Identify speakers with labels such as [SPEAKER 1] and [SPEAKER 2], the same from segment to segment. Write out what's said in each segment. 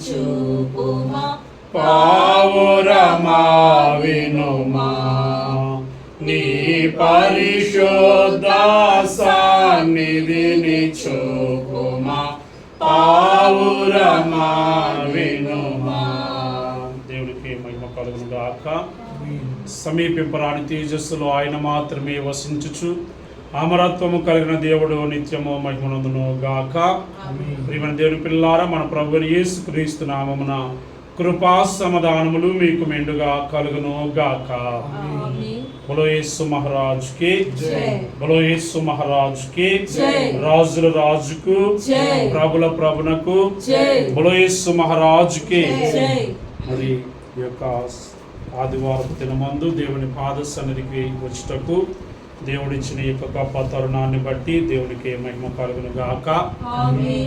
[SPEAKER 1] చూపుమా
[SPEAKER 2] పావురమా వినుమా నీ పరిశుద్ధ సన్నిధిని చూపుమా పావురమా వినుమా. దేవుడికి మహిమ కలుగును గాక. సమీపింపరాని తేజస్సులో ఆయన మాత్రమే వసించుచు అమరత్వము కలిగిన దేవుడు నిత్యము మహిమనందును గాక. ప్రియమైన దేవుని పిల్లారా, మన ప్రభువు యేసుక్రీస్తు నామమున కృపా సమాధానములు మీకు మెండుగా కలుగును గాక. బలో యేసు మహారాజ్ కి జై, బలో యేసు మహారాజ్ కి జై, రాజుల రాజుకు జై, ప్రభుల ప్రభునకు జై, బలో యేసు మహారాజ్ కి జై. మరి ఈ యొక్క ఆదివారం దినమందు దేవుని పాద సన్నిధికి వచ్చుటకు దేవుడిచ్చిన ఈ యొక్క గొప్ప తరుణాన్ని బట్టి దేవునికి మహిమ కలుగును గాక.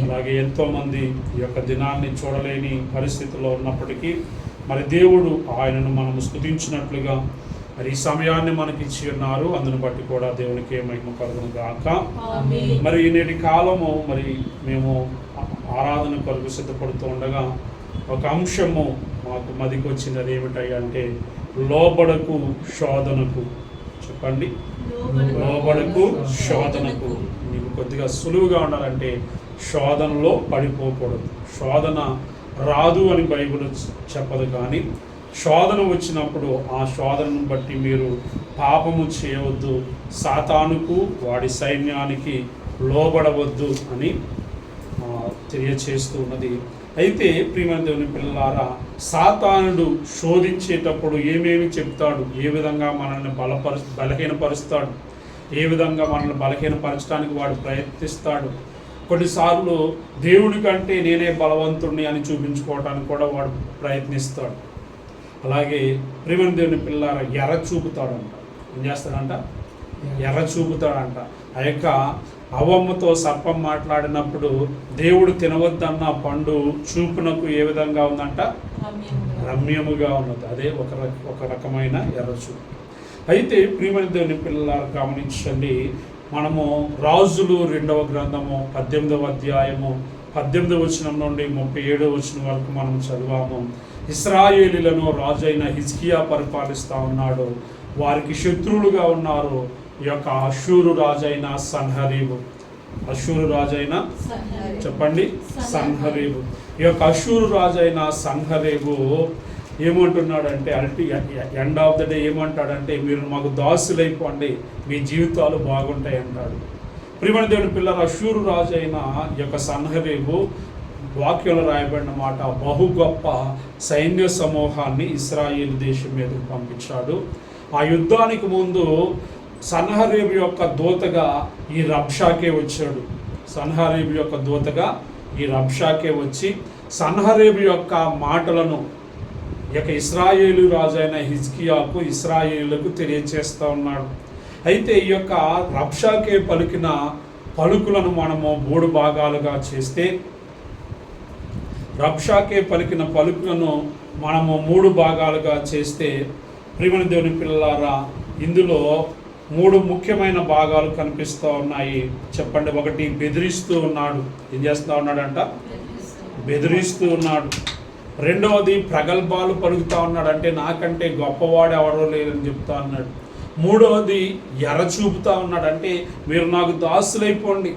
[SPEAKER 2] అలాగే ఎంతో మంది ఈ యొక్క దినాన్ని చూడలేని పరిస్థితుల్లో ఉన్నప్పటికీ మరి దేవుడు ఆయనను మనం స్తుతించినట్లుగా మరి ఈ సమయాన్ని మనకి ఇచ్చి ఉన్నారు. అందును బట్టి కూడా దేవునికి మహిమ కలుగును గాక. మరి నేటి కాలము మరి మేము ఆరాధన కొరకు సిద్ధపడుతూ ఉండగా ఒక అంశము మాకు మదికి వచ్చినది ఏమిటంటే లోబడకు శోధనకు. చెప్పండి, లోబడకు శోధనకు. నీకు కొద్దిగా సులువుగా ఉండాలంటే శోధనలో పడిపోకూడదు. శోధన రాదు అని బైబిల్ చెప్పదు, కానీ శోధన వచ్చినప్పుడు ఆ శోధనను బట్టి మీరు పాపము చేయవద్దు, సాతానుకు వాడి సైన్యానికి లోబడవద్దు అని తెలియచేస్తూ ఉన్నది. అయితే ప్రియమైన దేవుని పిల్లలారా, సాతానుడు శోధించేటప్పుడు ఏమేమి చెప్తాడు, ఏ విధంగా మనల్ని బలహీనపరుస్తాడు, ఏ విధంగా మనల్ని బలహీనపరచడానికి వాడు ప్రయత్నిస్తాడు. కొన్నిసార్లు దేవుడి కంటే నేనే బలవంతుడిని అని చూపించుకోవడానికి కూడా వాడు ప్రయత్నిస్తాడు. అలాగే ప్రియమైన దేవుని పిల్లలారా, ఎర్ర చూపుతాడంట. ఏం చేస్తాడంట? ఎర్ర చూపుతాడంట. ఆ యొక్క అవ్వమ్మతో సర్పం మాట్లాడినప్పుడు దేవుడు తినవద్దన్న పండు చూపునకు ఏ విధంగా ఉందంట? రమ్యముగా ఉన్నది. అదే ఒక రకమైన ఎర్ర చూపు. అయితే ప్రియమైన దేవుని పిల్లలు గమనించండి, మనము రాజులు 2వ గ్రంథము 18వ అధ్యాయము 18వ వచనం నుండి 37వ వచనం వరకు మనం చదివాము. ఇశ్రాయేలీలను రాజైన హిజ్కియా పరిపాలిస్తూ ఉన్నాడు. వారికి శత్రువులుగా ఉన్నారు ఈ యొక్క అష్షూరు రాజైన సన్హరీబు. అష్షూరు రాజైన చెప్పండి, సన్హరీబు. ఈ యొక్క అష్షూరు రాజైన సన్హరీబు ఏమంటున్నాడంటే ఎండ్ ఆఫ్ ద డే ఏమంటాడంటే, మీరు మాకు దాసులైపోండి, మీ జీవితాలు బాగుంటాయి అంటాడు. ప్రియమైన దేవుని పిల్లలు, అష్షూరు రాజైన ఈ యొక్క సన్హరీబు వాక్యంలో రాయబడిన మాట, బహు గొప్ప సైన్య సమూహాన్ని ఇశ్రాయేలు దేశం మీదకు పంపించాడు. ఆ యుద్ధానికి ముందు సన్హరీబు యొక్క దూతగా ఈ రబ్షాకే వచ్చాడు. సన్హరీబు యొక్క దూతగా ఈ రబ్షాకే వచ్చి సన్హరీబు యొక్క మాటలను ఈ యొక్క ఇశ్రాయేలు రాజైన హిజ్కియాకు, ఇశ్రాయేలులకు తెలియచేస్తూ ఉన్నాడు. అయితే ఈ యొక్క రబ్షాకే పలికిన పలుకులను మనము 3 భాగాలుగా చేస్తే, రబ్షాకే పలికిన పలుకులను మనము 3 భాగాలుగా చేస్తే, ప్రియమైన దేవుని పిల్లలారా, ఇందులో 3 ముఖ్యమైన భాగాలు కనిపిస్తూ ఉన్నాయి. చెప్పండి. ఒకటి, బెదిరిస్తూ ఉన్నాడు. ఏం చేస్తూ ఉన్నాడంట? బెదిరిస్తూ ఉన్నాడు. రెండవది, ప్రగల్భాలు పలుకుతూ ఉన్నాడు. అంటే నాకంటే గొప్పవాడు ఎవరో లేదని చెప్తా ఉన్నాడు. మూడవది, ఎర్ర చూపుతూ ఉన్నాడు. అంటే మీరు నాకు దాసులైపోండి,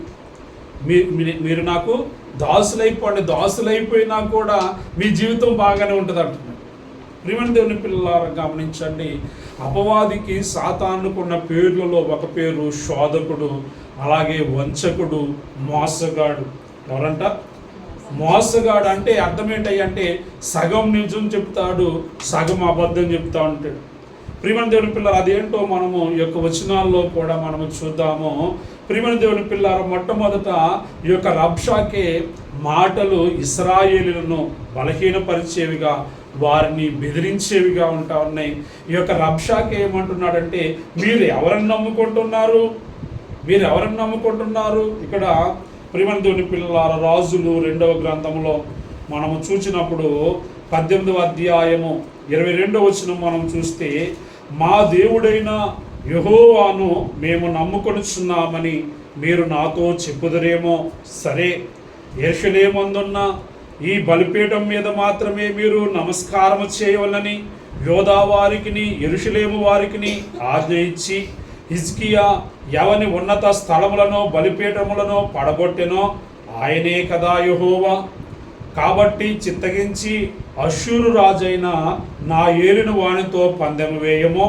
[SPEAKER 2] మీరు నాకు దాసులైపోండి, దాసులైపోయినా కూడా మీ జీవితం బాగానే ఉంటుంది అంటున్నాడు. ప్రియమైన దేవుని పిల్లలారా గమనించండి, అపవాదికి సాతానుకున్న పేర్లలో ఒక పేరు శోధకుడు, అలాగే వంచకుడు, మోసగాడు. ఎవరంట? మోసగాడు. అంటే అర్థం ఏంటంటే సగం నిజం చెప్తాడు, సగం అబద్ధం చెప్తా ఉంటాడు. ప్రియమైన దేవుని పిల్లలు, అదేంటో మనము ఈ యొక్క వచనాల్లో కూడా మనము చూద్దాము. ప్రియమైన దేవుని పిల్లలు, మొట్టమొదట ఈ యొక్క రబ్షాకే మాటలు ఇశ్రాయేలులను బలహీనపరిచేవిగా, వారిని బెదిరించేవిగా ఉంటా ఉన్నాయి. ఈ యొక్క రబ్షాకే ఏమంటున్నాడంటే, మీరు ఎవరిని నమ్ముకుంటున్నారు, మీరు ఎవరిని నమ్ముకుంటున్నారు? ఇక్కడ ప్రియమైన దేవుని పిల్లల, రాజులు 2వ గ్రంథంలో మనము చూసినప్పుడు 18వ అధ్యాయము 22వ వచనం మనం చూస్తే, మా దేవుడైన యెహోవాను మేము నమ్ముకొనుచున్నామని మీరు నాతో చెప్పుదురేమో. సరే, యెరూషలేమందున్న ఈ బలిపీఠం మీద మాత్రమే మీరు నమస్కారం చేయవలనని యోధా వారికిని యెరూషలేము వారికిని ఆజ్ఞ ఇచ్చి హిజ్కియా ఎవని ఉన్నత స్థలములను బలిపీఠములను పడగొట్టెనో ఆయనే కదా యెహోవా. కాబట్టి చిత్తగించి అష్షూరు రాజైన నా ఏలిన వానితో పందెము వేయమో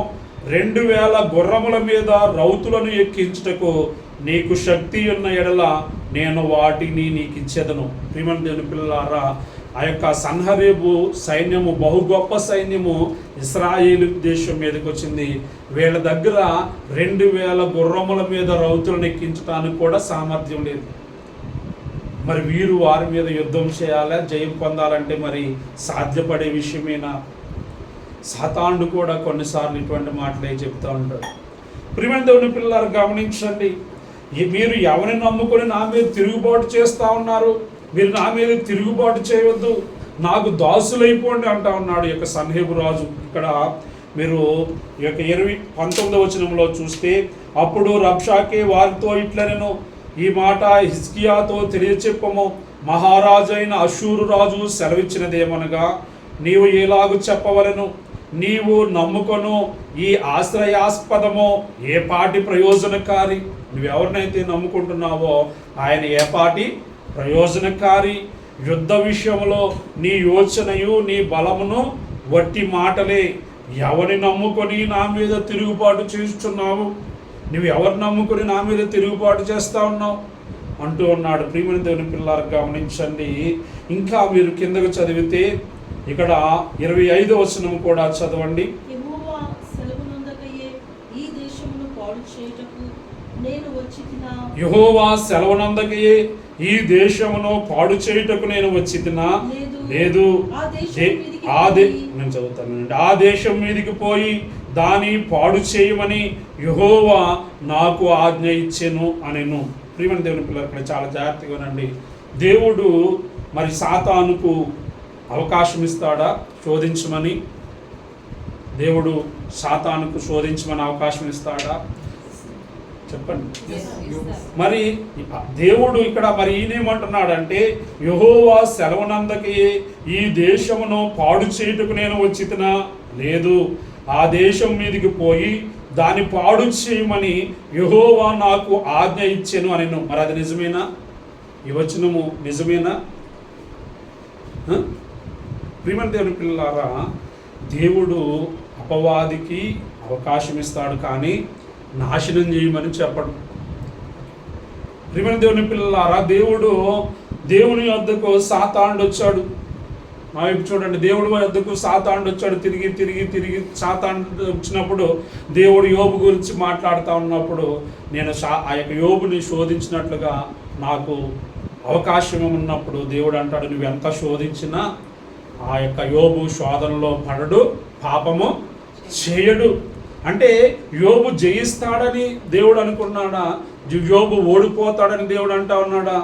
[SPEAKER 2] 2000 గుర్రముల మీద రౌతులను ఎక్కించుటకు నీకు శక్తి ఉన్న ఎడల నేను వాటిని నీకు ఇచ్చేదను. ప్రియమైన దేవుని పిల్లలారా, ఆ యొక్క సన్హరీబు సైన్యము బహు గొప్ప సైన్యము ఇశ్రాయేలు దేశం మీదకి వచ్చింది. వీళ్ళ దగ్గర 2000 గుర్రముల మీద రౌతులను ఎక్కించడానికి కూడా సామర్థ్యం లేదు. మరి వీరు వారి మీద యుద్ధం చేయాలా, జయం పొందాలంటే మరి సాధ్యపడే విషయమేనా? సాతానుడు కూడా కొన్నిసార్లు ఇటువంటి మాటలే చెప్తూ ఉంటాడు. ప్రియమైన దేవుని పిల్లలు గమనించండి, మీరు ఎవరిని నమ్ముకొని నా మీద తిరుగుబాటు చేస్తూ ఉన్నారు? మీరు నా మీద తిరుగుబాటు చేయవద్దు, నాకు దాసులైపోండి అంటా ఉన్నాడు ఈ యొక్క సన్హరీబు రాజు. ఇక్కడ మీరు ఈ యొక్క 19వ వచనంలో చూస్తే, అప్పుడు రబ్షాకే వారితో ఇట్లనెను, ఈ మాట హిజ్కియాతో తెలియచెప్పము, మహారాజైన అష్షూరు రాజు సెలవిచ్చినదేమనగా, నీవు ఎలాగు చెప్పవలను, నీవు నమ్ముకొను ఈ ఆశ్రయాస్పదమో ఏ పాటి ప్రయోజనకారి. నువ్వెవరినైతే నమ్ముకుంటున్నావో ఆయన ఏ పాటి ప్రయోజనకారి. యుద్ధ విషయంలో నీ యోచనయు నీ బలమును వట్టి మాటలే. ఎవరిని నమ్ముకొని నా మీద తిరుగుబాటు చేస్తున్నావు? నువ్వు ఎవరు నమ్ముకొని నా మీద తిరుగుబాటు చేస్తా ఉన్నావు అంటూ ఉన్నాడు. ప్రియమైన దేవుని పిల్లలు గమనించండి. ఇంకా మీరు కిందకు చదివితే ఇక్కడ 25వ వచనం కూడా చదవండి.
[SPEAKER 1] యెహోవా సెలవునందకయే ఈ దేశమును పాడు చేయుటకు నేను వచ్చితినా?
[SPEAKER 2] యెహోవా సెలవునందకయే ఈ దేశమును పాడు చేయుటకు నేను వచ్చితినా? లేదు. నేను చదువుతానండి. ఆ దేశం మీదికి పోయి దాని పాడు చేయమని యెహోవా నాకు ఆజ్ఞ ఇచ్చెను అనెను. ప్రియమైన దేవుని పిల్లలు ఇక్కడ చాలా జాగ్రత్తగా వినండి. దేవుడు మరి సాతానుకు అవకాశం ఇస్తాడా శోధించమని? దేవుడు సాతానుకు శోధించమని అవకాశం ఇస్తాడా? చెప్పండి. మరి దేవుడు ఇక్కడ మరి ఈయనేమంటున్నాడంటే, యెహోవా సెలవునందకే ఈ దేశమును పాడు చేయుటకు నేను వచ్చితినా? లేదు. ఆ దేశం మీదికి పోయి దాన్ని పాడు చేయమని యెహోవా నాకు ఆజ్ఞ ఇచ్చెను అనెను. మరి అది నిజమేనా? ఈ వచనము నిజమేనా? ప్రియమైన దేవుని పిల్లలారా, దేవుడు అపవాదికి అవకాశం ఇస్తాడు కానీ నాశనం చేయమని చెప్పడు. ప్రియమైన దేవుని పిల్లలారా, దేవుని వద్దకు సాతానుడు వచ్చాడు. మా వైపు చూడండి, దేవుడి వద్దకు సాతానుడు వచ్చాడు. తిరిగి సాతానుడు వచ్చినప్పుడు దేవుడు యోబు గురించి మాట్లాడుతూ ఉన్నప్పుడు, నేను ఆ యొక్క యోబుని శోధించినట్లుగా నాకు అవకాశం ఉన్నప్పుడు దేవుడు అంటాడు, నువ్వెంత శోధించినా ఆ యొక్క యోబు శోధనలో పడడు, పాపము చేయడు. అంటే యోబు జయిస్తాడని దేవుడు అనుకున్నాడా? యోబు ఓడిపోతాడని దేవుడు అంటా ఉన్నాడా?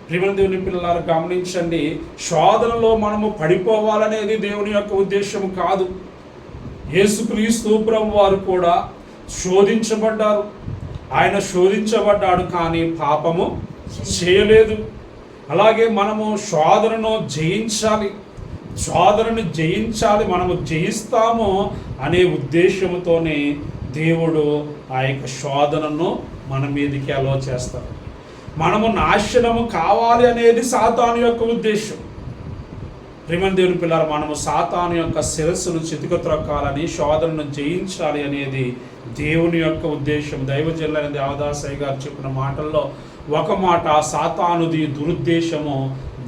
[SPEAKER 2] ప్రియమైన దేవుని పిల్లలారా గమనించండి, శోధనలో మనము పడిపోవాలనేది దేవుని యొక్క ఉద్దేశం కాదు. యేసుక్రీస్తు ప్రభువు వారు కూడా శోధించబడ్డారు. ఆయన శోధించబడ్డాడు కానీ పాపము చేయలేదు. అలాగే మనము శోధనను జయించాలి, మనము జయిస్తాము అనే ఉద్దేశంతోనే దేవుడు ఆ యొక్క శోధనను మన మీదకి అలో చేస్తారు. మనము నాశనము కావాలి అనేది సాతాను యొక్క ఉద్దేశం. ప్రియమైన దేవుని పిల్లలు, మనము సాతాను యొక్క శిరస్సును చితికత్రొక్కాలని, శోధనను జయించాలి అనేది దేవుని యొక్క ఉద్దేశం. దైవజనులైన దేవదాసయ్య గారు చెప్పిన మాటల్లో ఒక మాట, సాతానుది దురుద్దేశము,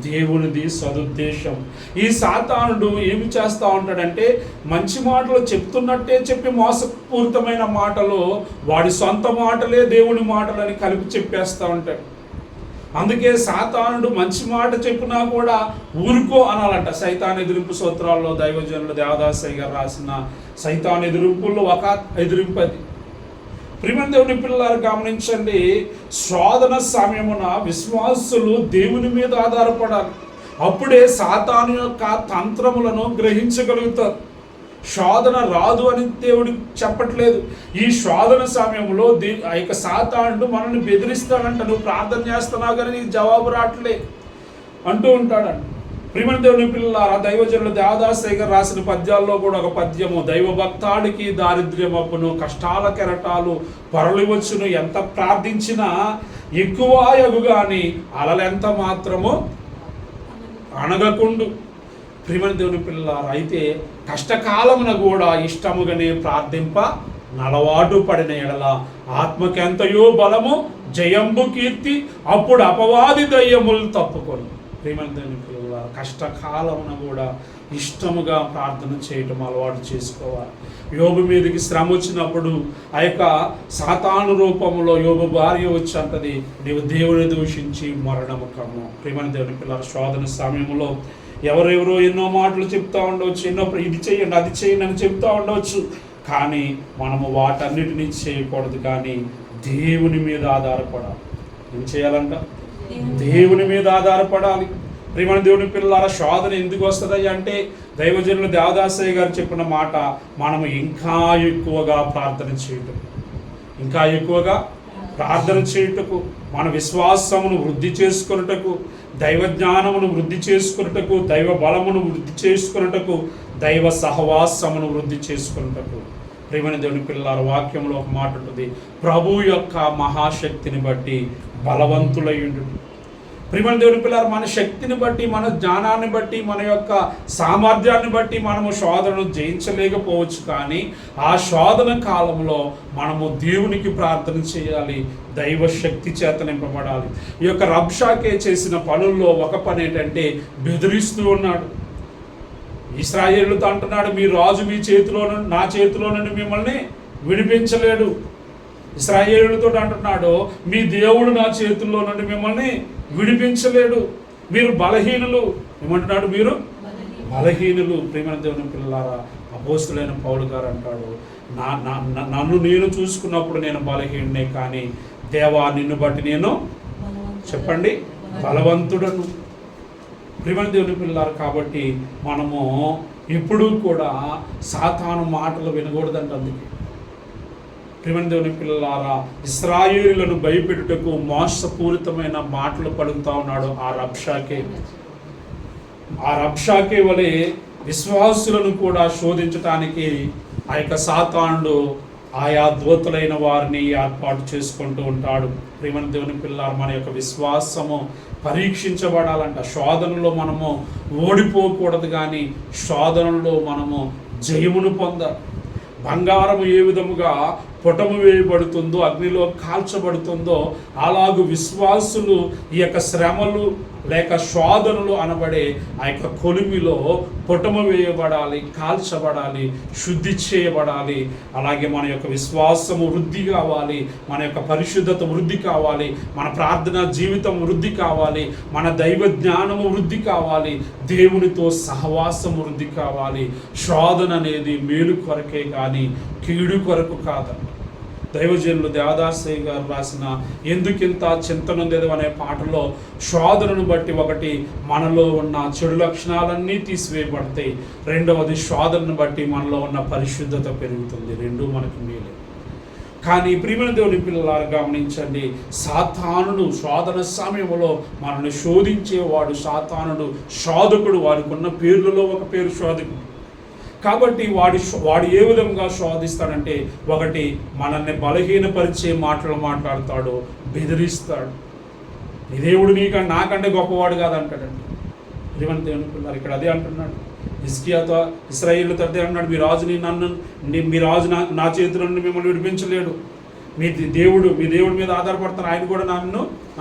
[SPEAKER 2] దేవునిది సదుద్దేశం. ఈ సాతానుడు ఏమి చేస్తూ ఉంటాడంటే, మంచి మాటలు చెప్తున్నట్టే చెప్పి మోసపూరితమైన మాటలు, వాడి సొంత మాటలే దేవుని మాటలని కలిపి చెప్పేస్తూ ఉంటాడు. అందుకే సాతానుడు మంచి మాట చెప్పినా కూడా ఊరుకో అనాలంట. సైతాన్ ఎదిరింపు సూత్రాల్లో దైవజనులు దేవదాసయ్య గారు రాసిన సైతాన్ ఎదిరింపుల్లో ఒక ఎదిరింపది. ప్రియమైన దేవుని పిల్లలు గమనించండి, శోధన సమయమున విశ్వాసులు దేవుని మీద ఆధారపడాలి. అప్పుడే సాతాను యొక్క తంత్రములను గ్రహించగలుగుతారు. శోధన రాదు అని దేవుడు చెప్పట్లేదు. ఈ శోధన సమయంలో ఆ యొక్క సాతానుడు మనల్ని బెదిరిస్తాడంట. నువ్వు ప్రార్థన చేస్తున్నావు కానీ నీకు జవాబు రావట్లే, అంటూ ఉంటాడండి. ప్రియమైన దేవుని పిల్లలారా, దైవజనులు దేవదాసయ్య గారు రాసిన పద్యాల్లో కూడా ఒక పద్యము, దైవ భక్తాడికి దారిద్ర్యమప్పును కష్టాల కెరటాలు పొరలివచ్చును, ఎంత ప్రార్థించినా ఎక్కువ ఎగుగాని అలలెంత మాత్రము అనగకుండు. ప్రియమైన దేవుని పిల్లలారా, అయితే కష్టకాలమున కూడా ఇష్టముగానే ప్రార్థింప నలవాటు పడిన ఎడల ఆత్మకెంతయో బలము జయంబు కీర్తి, అప్పుడు అపవాది దయ్యములు తప్పుకొని. ప్రియమైన దేవుని పిల్లలారా, కష్టకాలమున కూడా ఇష్టముగా ప్రార్థన చేయటం అలవాటు చేసుకోవాలి. యోబు మీదకి శ్రమ వచ్చినప్పుడు ఆ యొక్క సాతాను రూపంలో యోబు భార్య వచ్చి అంటది, నీవు దేవుని దూషించి మరణము కమ్ము. ప్రియమైన దేవుని పిల్లల శోధన సమయంలో ఎవరెవరో ఎన్నో మాటలు చెప్తూ ఉండవచ్చు, ఎన్నో ఇది చేయండి అది చేయండి అని చెప్తూ ఉండవచ్చు. కానీ మనము వాటన్నిటినీ చేయకూడదు, కానీ దేవుని మీద ఆధారపడాలి. ఏం చేయాలంట? దేవుని మీద ఆధారపడాలి. ప్రియమైన దేవుని పిల్లలారా, శోధన ఎందుకు వస్తుంది అంటే దైవజనులు దేవదాసయ్య గారు చెప్పిన మాట, మనము ఇంకా ఎక్కువగా ప్రార్థన చేయటం, ఇంకా ఎక్కువగా ప్రార్థన చేయుటకు, మన విశ్వాసమును వృద్ధి చేసుకొనుటకు, దైవ జ్ఞానమును వృద్ధి చేసుకొనుటకు, దైవ బలమును వృద్ధి చేసుకొనుటకు, దైవ సహవాసమును వృద్ధి చేసుకొనుటకు. ప్రియమైన దేవుని పిల్లలారా, వాక్యంలో ఒక మాట ఉంటుంది, ప్రభు యొక్క మహాశక్తిని బట్టి బలవంతులయ్యుండు. ప్రియమైన దేవుని పిల్లలారా, మన శక్తిని బట్టి, మన జ్ఞానాన్ని బట్టి, మన యొక్క సామర్థ్యాన్ని బట్టి మనము శోధనను జయించలేకపోవచ్చు, కానీ ఆ శోధన కాలంలో మనము దేవునికి ప్రార్థన చేయాలి, దైవ శక్తి చేత నింపబడాలి. ఈ యొక్క రబ్షాకే చేసిన పనుల్లో ఒక పని ఏంటంటే బెదిరిస్తూ ఉన్నాడు. ఇశ్రాయేలుతో అంటున్నాడు, మీ రాజు మీ చేతిలో నుండి, నా చేతిలో నుండి మిమ్మల్ని విడిపించలేడు. ఇశ్రాయేలుతో అంటున్నాడు, మీ దేవుడు నా చేతుల్లో నుండి మిమ్మల్ని విడిపించలేడు, మీరు బలహీనులు. ఏమంటున్నాడు? మీరు బలహీనులు. ప్రియమైన దేవుని పిల్లలారా, అపోస్తులైన పౌలు గారు అంటాడు, నన్ను నేను చూసుకున్నప్పుడు నేను బలహీనునే, కానీ దేవా నిన్ను బట్టి నేను చెప్పండి బలవంతుడను. ప్రియమైన దేవుని పిల్లలారా, కాబట్టి మనము ఎప్పుడూ కూడా సాతాను మాటలు వినకూడదంట. అందుకే ప్రియమైన దేవుని పిల్లలారా, ఇశ్రాయేలులను భయపెట్టుటకు మోసపూరితమైన మాటలు పలుకుతా ఉన్నాడు ఆ రబ్షాకే వలె విశ్వాసులను కూడా శోధించటానికి ఆ యొక్క సాతానుడు ఆయా దూతలైన వారిని ఏర్పాటు చేసుకుంటూ ఉంటాడు. ప్రియమైన దేవుని పిల్లలారా, మన యొక్క విశ్వాసము పరీక్షించబడాలంట. శోధనలో మనము ఓడిపోకూడదు, కానీ శోధనలో మనము జయమును పొందాలి. బంగారము ఏ విధముగా పొటము వేయబడుతుందో, అగ్నిలో కాల్చబడుతుందో, అలాగూ విశ్వాసులు ఈ యొక్క శ్రమలు లేక శోధనలు అనబడే ఆ యొక్క కొలిమిలో పొటము వేయబడాలి, కాల్చబడాలి, శుద్ధి చేయబడాలి. అలాగే మన యొక్క విశ్వాసము వృద్ధి కావాలి, మన యొక్క పరిశుద్ధత వృద్ధి కావాలి, మన ప్రార్థనా జీవితం వృద్ధి కావాలి, మన దైవ జ్ఞానము వృద్ధి కావాలి, దేవునితో సహవాసం వృద్ధి కావాలి. శోధన అనేది మేలు కొరకే కానీ కీడు కొరకు కాదండి. దైవజనులు దేవదాసయ్య గారు రాసిన ఎందుకింత చింతనుందేదో అనే పాటలో శోధనను బట్టి ఒకటి మనలో ఉన్న చెడు లక్షణాలన్నీ తీసివేయబడతాయి, రెండవది శోధనను బట్టి మనలో ఉన్న పరిశుద్ధత పెరుగుతుంది. రెండూ మనకి మేలే. కానీ ప్రియమైన దేవుని పిల్లలారా, గమనించండి, సాతానుడు శోధన సమయంలో మనల్ని శోధించేవాడు. సాతానుడు శోధకుడు, వారికి ఉన్న పేర్లలో ఒక పేరు శోధకుడు. కాబట్టి వాడు ఏ విధంగా శోధిస్తాడంటే, ఒకటి మనల్ని బలహీనపరిచే మాటలు మాట్లాడతాడు, బెదిరిస్తాడు. నీ దేవుడు నాకంటే గొప్పవాడు కాదంటాడండి. ప్రియమైన దేవుని పిల్లలు, ఇక్కడ అదే అంటున్నాడు. హిజ్కియాతో ఇశ్రాయేలుతో అదే అన్నాడు, మీ రాజు నా చేతిలో నుండి మిమ్మల్ని విడిపించలేడు. మీ దేవుడి మీద ఆధారపడతాను, ఆయన కూడా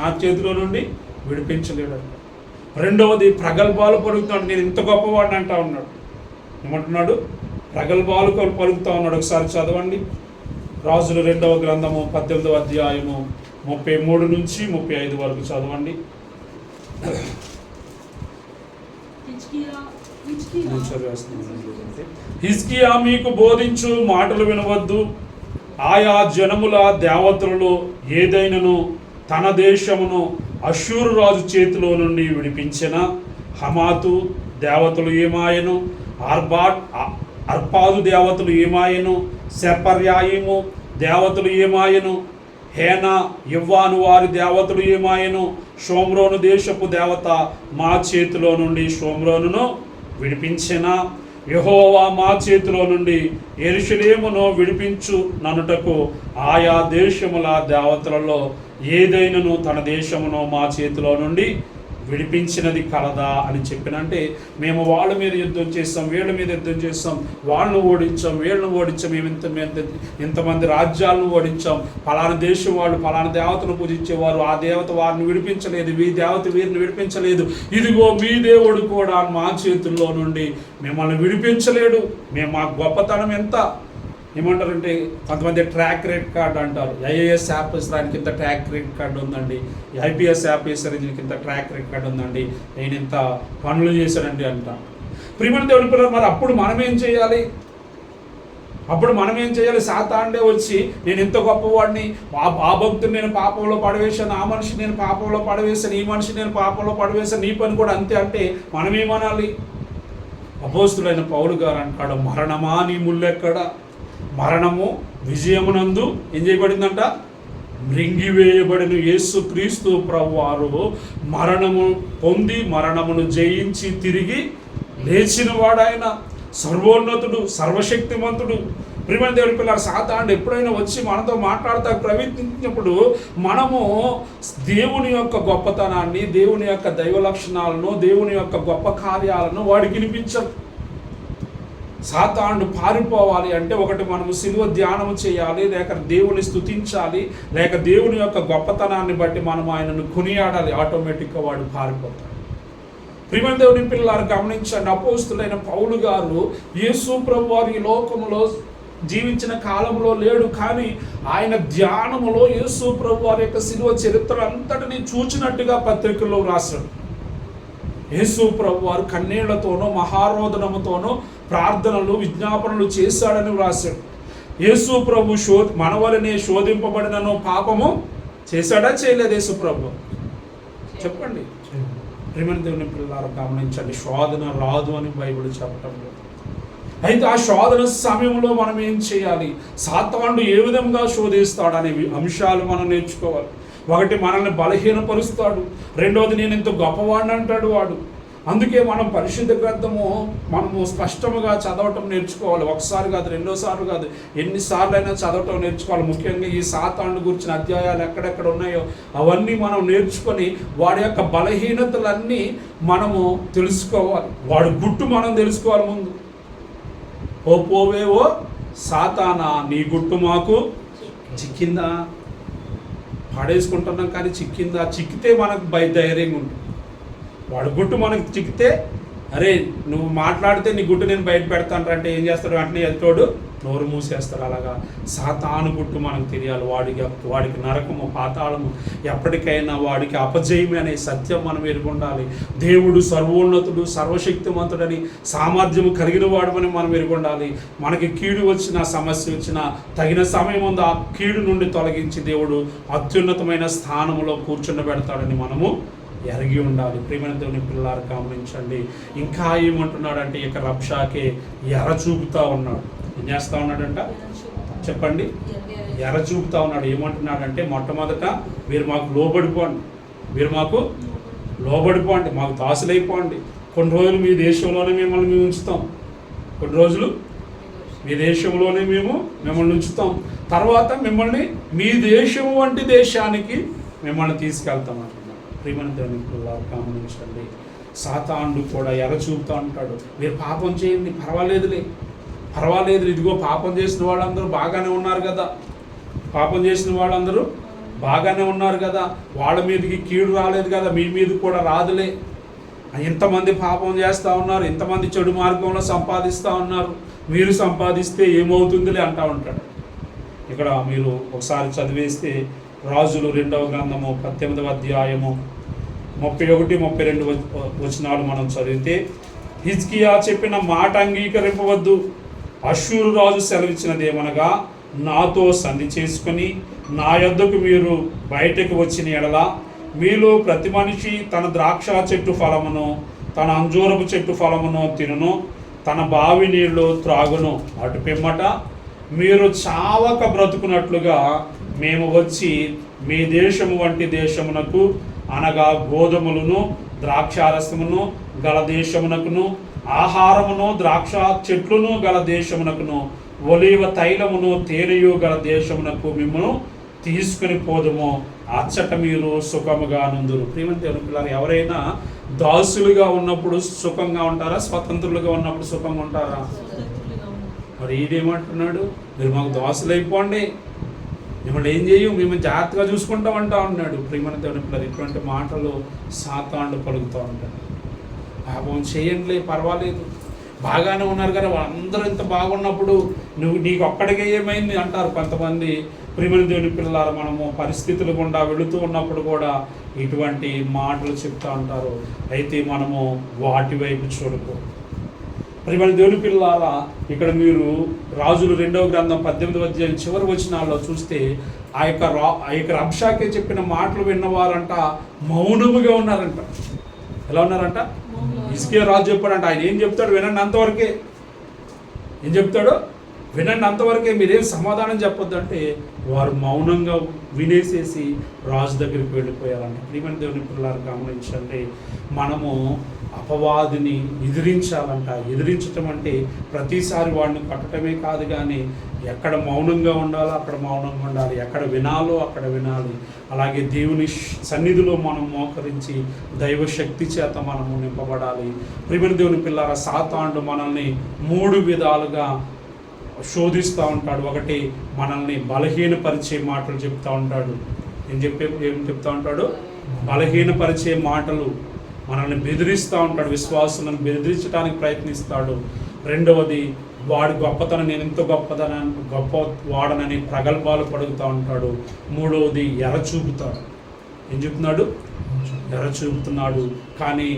[SPEAKER 2] నా చేతిలో నుండి విడిపించలేడు అంట. రెండవది ప్రగల్భాలు పలుకుతాడు, నేను ఇంత గొప్పవాడిని అంటా ఉన్నాడు. ఏమంటున్నాడు? ప్రగల్భాలు పలుకుతా ఉన్నాడు. ఒకసారి చదవండి, రాజుల 2వ గ్రంథము 18వ అధ్యాయము 33 నుంచి 35 వరకు చదవండి. హిజ్కియా మీకు బోధించు మాటలు వినవద్దు. ఆయా జనముల దేవతలలో ఏదైనను తన దేశమును అష్షూరు రాజు చేతిలో నుండి విడిపించిన హమాతు దేవతలు ఏమాయను, అర్పాదు దేవతలు ఏమాయను, సెపర్యాయిము దేవతలు ఏమాయను, హేన ఇవ్వాను వారి దేవతలు ఏమాయను, షోమ్రోను దేశపు దేవత మా చేతిలో నుండి షోమ్రోనును విడిపించిన యెహోవా మా చేతిలో నుండి యెరూషలేమును విడిపించు ననుటకు ఆయా దేశముల దేవతలలో ఏదైనను తన దేశమును మా చేతిలో నుండి విడిపించినది కలదా అని చెప్పినంటే, మేము వాళ్ళ మీద యుద్ధం చేస్తాం, వీళ్ళ మీద యుద్ధం చేస్తాం, వాళ్ళను ఓడించాం, వీళ్ళను ఓడించాం, మేము ఇంతమంది రాజ్యాలను ఓడించాం, ఫలానా దేశం వాళ్ళు ఫలానా దేవతను పూజించేవారు, ఆ దేవత వారిని విడిపించలేదు, ఈ దేవత వీరిని విడిపించలేదు, ఇదిగో మీ దేవుడు కూడా మా చేతుల్లో నుండి మిమ్మల్ని విడిపించలేడు. మా గొప్పతనం ఎంత ఏమంటారంటే, కొంతమంది ట్రాక్ రికార్డ్ అంటారు. ఐఏఎస్ ఆఫీసర్ ఇంత ట్రాక్ రికార్డ్ ఉందండి, ఐపీఎస్ ఆఫీసర్ దీనికి ఇంత ట్రాక్ రికార్డ్ ఉందండి, నేను ఇంత పనులు చేశానండి అంట. ప్రియమైన దేవుని పిల్లలు, మరి అప్పుడు మనం ఏం చేయాలి? సాతానుడే వచ్చి నేను ఇంత గొప్పవాడిని, ఆ భక్తుని నేను పాపంలో పడవేశాను, ఆ మనిషి నేను పాపంలో పడవేశాను, ఈ మనిషి నేను పాపంలో పడవేశాను, నీ పని కూడా అంతే అంటే మనం ఏమనాలి? అపోస్తులైన పౌలు గారు అంటాడు, మరణమా నీ ముల్లెక్కడ? మరణము విజయమునందు ఏం చేయబడిందంట? మృంగివేయబడిన యేసు క్రీస్తు ప్రభువారు మరణము పొంది మరణమును జయించి తిరిగి లేచిన వాడాయన, సర్వోన్నతుడు, సర్వశక్తిమంతుడు. ప్రియమైన దేవుని పిల్లలు, సాతానుడు ఎప్పుడైనా వచ్చి మనతో మాట్లాడతా ప్రయత్నించినప్పుడు మనము దేవుని యొక్క గొప్పతనాన్ని, దేవుని యొక్క దైవ లక్షణాలను, దేవుని యొక్క గొప్ప కార్యాలను వాడికి వినిపించరు. సాతానుడు పారిపోవాలి అంటే ఒకటి మనము సిలువ ధ్యానం చేయాలి, లేక దేవుని స్తుతించాలి, లేక దేవుని యొక్క గొప్పతనాన్ని బట్టి మనం ఆయనను కొనియాడాలి. ఆటోమేటిక్గా వాడు పారిపోతాడు. ప్రియమైన దేవుని పిల్లలు గమనించండి, అపోస్తులైన పౌలు గారు యేసు ప్రభు వారు ఈ లోకములో జీవించిన కాలంలో లేడు, కానీ ఆయన ధ్యానములో యేసు ప్రభు వారి యొక్క సిలువ చరిత్ర అంతటిని చూచినట్టుగా పత్రికల్లో రాశాడు. యేసు ప్రభు వారు కన్నీళ్లతోనో మహారోదనముతోనో ప్రార్థనలు విజ్ఞాపనలు చేశాడని వ్రాశాడు. యేసు ప్రభు మనవలనే శోధింపబడినను పాపము చేశాడా చేయలేదు? యేసు ప్రభు చెప్పండి. ప్రియమైన దేవుని పిల్లలు గమనించండి, శోధన రాదు అని బైబిల్ చెప్పటం లేదు. అయితే ఆ శోధన సమయంలో మనం ఏం చేయాలి? సాతానుడు ఏ విధంగా శోధిస్తాడనే అంశాలు మనం నేర్చుకోవాలి. ఒకటి, మనల్ని బలహీనపరుస్తాడు. రెండవది, నేను ఇంత గొప్పవాడిని అంటాడు వాడు. అందుకే మనం పరిశుద్ధ గ్రంథము మనము స్పష్టంగా చదవటం నేర్చుకోవాలి. ఒకసారి కాదు, రెండోసార్లు కాదు, ఎన్నిసార్లు అయినా చదవటం నేర్చుకోవాలి. ముఖ్యంగా ఈ సాతానుడు గురించిన అధ్యాయాలు ఎక్కడెక్కడ ఉన్నాయో అవన్నీ మనం నేర్చుకొని వాడి యొక్క బలహీనతలన్నీ మనము తెలుసుకోవాలి. వాడి గుట్టు మనం తెలుసుకోవాలి. ముందు పోవేవో సాతానా, నీ గుట్టు మాకు చిక్కిందా? పాడేసుకుంటున్నాం కానీ చిక్కిందా? చిక్కితే మనకు ధైర్యంగా ఉంటుంది. వాడు గుట్టు మనకు చిక్కితే, అరే నువ్వు మాట్లాడితే నీ గుట్టు నేను బయట పెడతాను అంటే ఏం చేస్తాడు? వెంటనే ఎదుటోడు నోరు మూసేస్తాడు. అలాగా సాతాను గుట్టు మనకు తెలియాలి. వాడికి నరకము, పాతాళము, ఎప్పటికైనా వాడికి అపజయమే అనే సత్యం మనం ఎరుగుండాలి. దేవుడు సర్వోన్నతుడు, సర్వశక్తిమంతుడని, సామర్థ్యము కలిగిన వాడమని మనం ఎరుగుండాలి. మనకి కీడు వచ్చినా, సమస్య వచ్చినా తగిన సమయం ఉంది ఆ కీడు నుండి తొలగించి దేవుడు అత్యున్నతమైన స్థానంలో కూర్చుండబెడతాడని మనము ఎరిగి ఉండాలి. ప్రియమైన దేవుని పిల్లలు గమనించండి. ఇంకా ఏమంటున్నాడంటే, ఇక రబ్షాకే ఎర్ర చూపుతా ఉన్నాడు. ఏం చేస్తా ఉన్నాడంట? చెప్పండి. ఎర్ర చూపుతా ఉన్నాడు. ఏమంటున్నాడంటే, మొట్టమొదట మీరు మాకు లోబడిపోండి, మాకు దాసులైపోండి. కొన్ని రోజులు మీ దేశంలోనే మిమ్మల్ని ఉంచుతాం, కొన్ని రోజులు మీ దేశంలోనే మిమ్మల్ని ఉంచుతాం, తర్వాత మిమ్మల్ని మీ దేశం వంటి దేశానికి మిమ్మల్ని తీసుకెళ్తామంటున్నాడు. ప్రియమైన దేవుని పిల్లలు గమనించండి, సాతానుడు కూడా ఎర్ర చూపుతూ ఉంటాడు. మీరు పాపం చేయండి, పర్వాలేదు, ఇదిగో పాపం చేసిన వాళ్ళందరూ బాగానే ఉన్నారు కదా, వాళ్ళ మీదకి కీడు రాలేదు కదా, మీ మీద కూడా రాదులే. ఇంతమంది పాపం చేస్తూ ఉన్నారు, ఇంతమంది చెడు మార్గంలో సంపాదిస్తూ ఉన్నారు, మీరు సంపాదిస్తే ఏమవుతుందిలే అంటూ ఉంటాడు. ఇక్కడ మీరు ఒకసారి చదివేస్తే రాజులు 2వ గ్రంథము 18వ అధ్యాయము 31-32 వచనాలు మనం చదివితే, హిజ్కియా చెప్పిన మాట అంగీకరింపవద్దు. అష్షూరు రాజు సెలవిచ్చినదేమనగా, నాతో సంధి చేసుకుని నా యొద్దకు మీరు బయటకు వచ్చిన ఎడల మీలో ప్రతి మనిషి తన ద్రాక్ష చెట్టు ఫలమును, తన అంజూరపు చెట్టు ఫలమును తినును, తన బావి నీళ్లు త్రాగును. అటు పిమ్మట మీరు చావక బ్రతుకున్నట్లుగా మేము వచ్చి మీ దేశము వంటి దేశమునకు అనగా గోధుమలను ద్రాక్షారసమును గల దేశమునకును, ఆహారమును ద్రాక్ష చెట్లును గల దేశమునకును, ఒలీవ తైలమును తేనెయు గల దేశమునకు మిమ్మను తీసుకుని పోదుము, అచ్చట మీరు సుఖముగా నుందురు. ప్రియమైన దేవుని పిల్లలు, ఎవరైనా దాసులుగా ఉన్నప్పుడు సుఖంగా ఉంటారా, స్వతంత్రులుగా ఉన్నప్పుడు సుఖంగా ఉంటారా? మరి ఈడేమంటున్నాడు, మీరు మాకు దాసులు అయిపోండి, మిమ్మల్ని ఏం చేయు, మేము జాగ్రత్తగా చూసుకుంటామంటా ఉన్నాడు. ప్రియమైన దేవుని పిల్లలు, ఇటువంటి మాటలు సాతానుడు పలుకుతూ ఉంటాడు. పాపం చేయండిలే, పర్వాలేదు, బాగానే ఉన్నారు కదా, అందరూ ఇంత బాగున్నప్పుడు నీకు ఒక్కడికే ఏమైంది అంటారు కొంతమంది. ప్రియమైన దేవుని పిల్లలారా, మనము పరిస్థితులు గుండా వెళుతూ ఉన్నప్పుడు కూడా ఇటువంటి మాటలు చెప్తూ ఉంటారు. అయితే మనము వాటి వైపు చూడకు. ప్రియమైన దేవుని పిల్లలారా, ఇక్కడ మీరు రాజులు 2వ గ్రంథం 18వ అధ్యాయం చివరి వచనాల్లో చూస్తే ఆ యొక్క రబ్షాకే చెప్పిన మాటలు విన్నవారంట మౌనముగా ఉన్నారంట. ఎలా ఉన్నారంట? హిజ్కియా రాజు చెప్పాడంట, ఆయన ఏం చెప్తాడు వినండి అంతవరకే. ఏం చెప్తాడు వినండి అంతవరకే, మీరేం సమాధానం చెప్పొద్దు అంటే వారు మౌనంగా వినేసేసి రాజు దగ్గరికి వెళ్ళిపోయారంట. ప్రియమైన దేవుని పిల్లలు గమనించండి, మనము అపవాదిని ఎదిరించాలంట. ఎదిరించటం అంటే ప్రతిసారి వాడిని కొట్టడమే కాదు, కానీ ఎక్కడ మౌనంగా ఉండాలో అక్కడ మౌనంగా ఉండాలి, ఎక్కడ వినాలో అక్కడ వినాలి. అలాగే దేవుని సన్నిధిలో మనం మోకరించి దైవశక్తి చేత మనము నింపబడాలి. ప్రియమైన దేవుని పిల్లారా, సాతానుడు మనల్ని 3 విధాలుగా శోధిస్తూ ఉంటాడు. ఒకటి, మనల్ని బలహీనపరిచే మాటలు చెప్తూ ఉంటాడు. ఏం చెప్తూ ఉంటాడు? బలహీనపరిచే మాటలు. మనల్ని బెదిరిస్తూ ఉంటాడు, విశ్వాసులను బెదిరించడానికి ప్రయత్నిస్తాడు. రెండవది, వాడి గొప్పతనం, నేను ఎంతో గొప్ప వాడనని ప్రగల్భాలు పడుగుతూ ఉంటాడు. మూడవది, ఎర చూపుతాడు. ఏం చెప్తున్నాడు? ఎర చూపుతున్నాడు. కానీ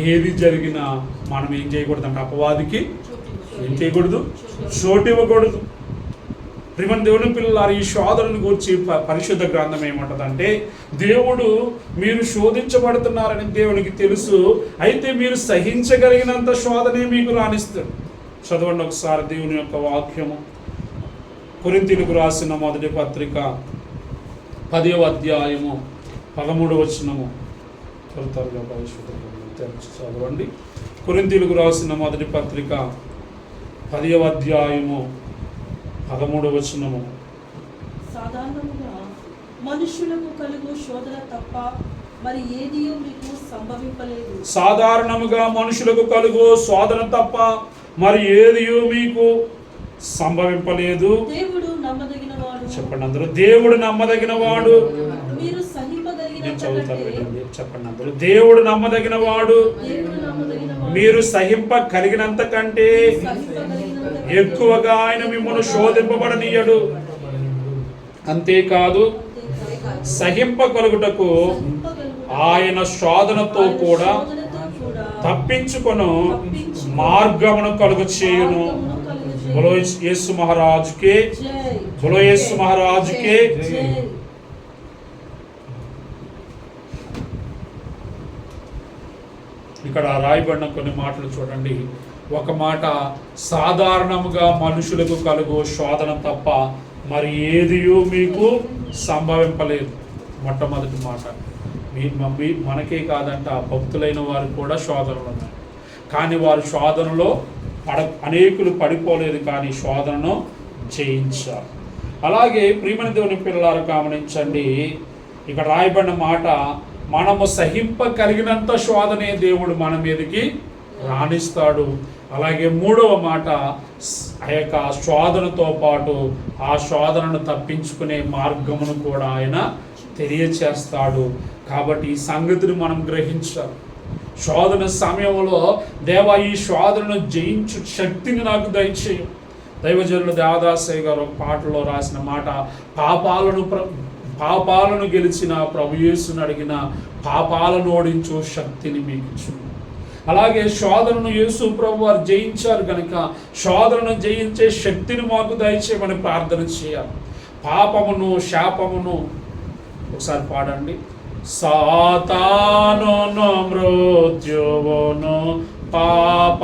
[SPEAKER 2] ఏది జరిగినా మనం ఏం చేయకూడదు అంటే అపవాదికి ఏం చేయకూడదు, చోటు ఇవ్వకూడదు. ప్రియమైన దేవుని పిల్లలారు, ఈ శోధనను గురించి పరిశుద్ధ గ్రంథం ఏమంటదంటే, దేవుడు మీరు శోధించబడుతున్నారని దేవునికి తెలుసు, అయితే మీరు సహించగలిగినంత శోధనే మీకు రాణిస్తాడు. చదవండి ఒకసారి దేవుని యొక్క వాక్యము. కొరింథీయులకు రాసిన మొదటి పత్రిక 10వ అధ్యాయము 13వ వచనము. త్వరగా పరిశుద్ధ చదవండి. కొరింథీయులకు రాసిన మొదటి పత్రిక 10వ అధ్యాయము 13వ వచనము.
[SPEAKER 1] సాధారణంగా మనుషులకు కలుగు శోధన తప్ప మరి ఏదియూ మీకు సంభవింపలేదు.
[SPEAKER 2] సాధారణముగా మనుషులకు కలుగు శోధన తప్ప మరి ఏదియూ మీకు సంభవింపలేదు.
[SPEAKER 1] దేవుడు నమ్మదగినవాడు.
[SPEAKER 2] చెప్పండి అందరూ, దేవుడు నమ్మదగినవాడు.
[SPEAKER 1] మీరు సహింపగలిగినంత
[SPEAKER 2] చెప్పండి అందరూ, దేవుడు నమ్మదగినవాడు. మీరు సహింపగలిగినంత కంటే ఎక్కువగా ఆయన మిమ్మల్ని శోధింపబడనీయడు. అంతేకాదు, సహింపగలుగుటకు ఆయన శోధనతో కూడా తప్పించుకొను మార్గమును కలుగు చేయును. బోలో యేసు మహారాజుకే, బోలో యేసు మహారాజుకే. ఇక్కడ రాయబడిన కొన్ని మాటలు చూడండి. ఒక మాట, సాధారణముగా మనుషులకు కలుగు శోధన తప్ప మరి ఏదియూ మీకు సంభవింపలేదు. మొట్టమొదటి మాట, మనకే కాదంట, భక్తులైన వారు కూడా శోధనలు ఉన్నాయి. కానీ వారు శోధనలో అనేకులు పడిపోలేదు, కానీ శోధనను జయించారు. అలాగే ప్రియమైన దేవుని పిల్లలారు గమనించండి, ఇక్కడ రాయబడిన మాట, మనము సహింపగలిగినంత శోధనే దేవుడు మన మీదకి రాణిస్తాడు. అలాగే మూడవ మాట, ఆ యొక్క శోధనతో పాటు ఆ శోధనను తప్పించుకునే మార్గమును కూడా ఆయన తెలియచేస్తాడు. కాబట్టి ఈ సంగతిని మనం గ్రహించాలి. శోధన సమయంలో, దేవా ఈ శోధనను జయించు శక్తిని నాకు దయచేయు. దైవజనులు దేవదాసయ్య గారు ఒక పాటలో రాసిన మాట, పాపాలను గెలిచిన ప్రభు యేసుని అడిగిన పాపాలను ఓడించు శక్తిని మీకు ఇచ్చు. అలాగే శోధనను యేసు ప్రభు వారు జయించారు కనుక శోధనను జయించే శక్తిని మాకు దయచేయమని ప్రార్థన చేయాలి. పాపమును శాపమును ఒకసారి పాడండి. సాతానును మృత్యువును పాప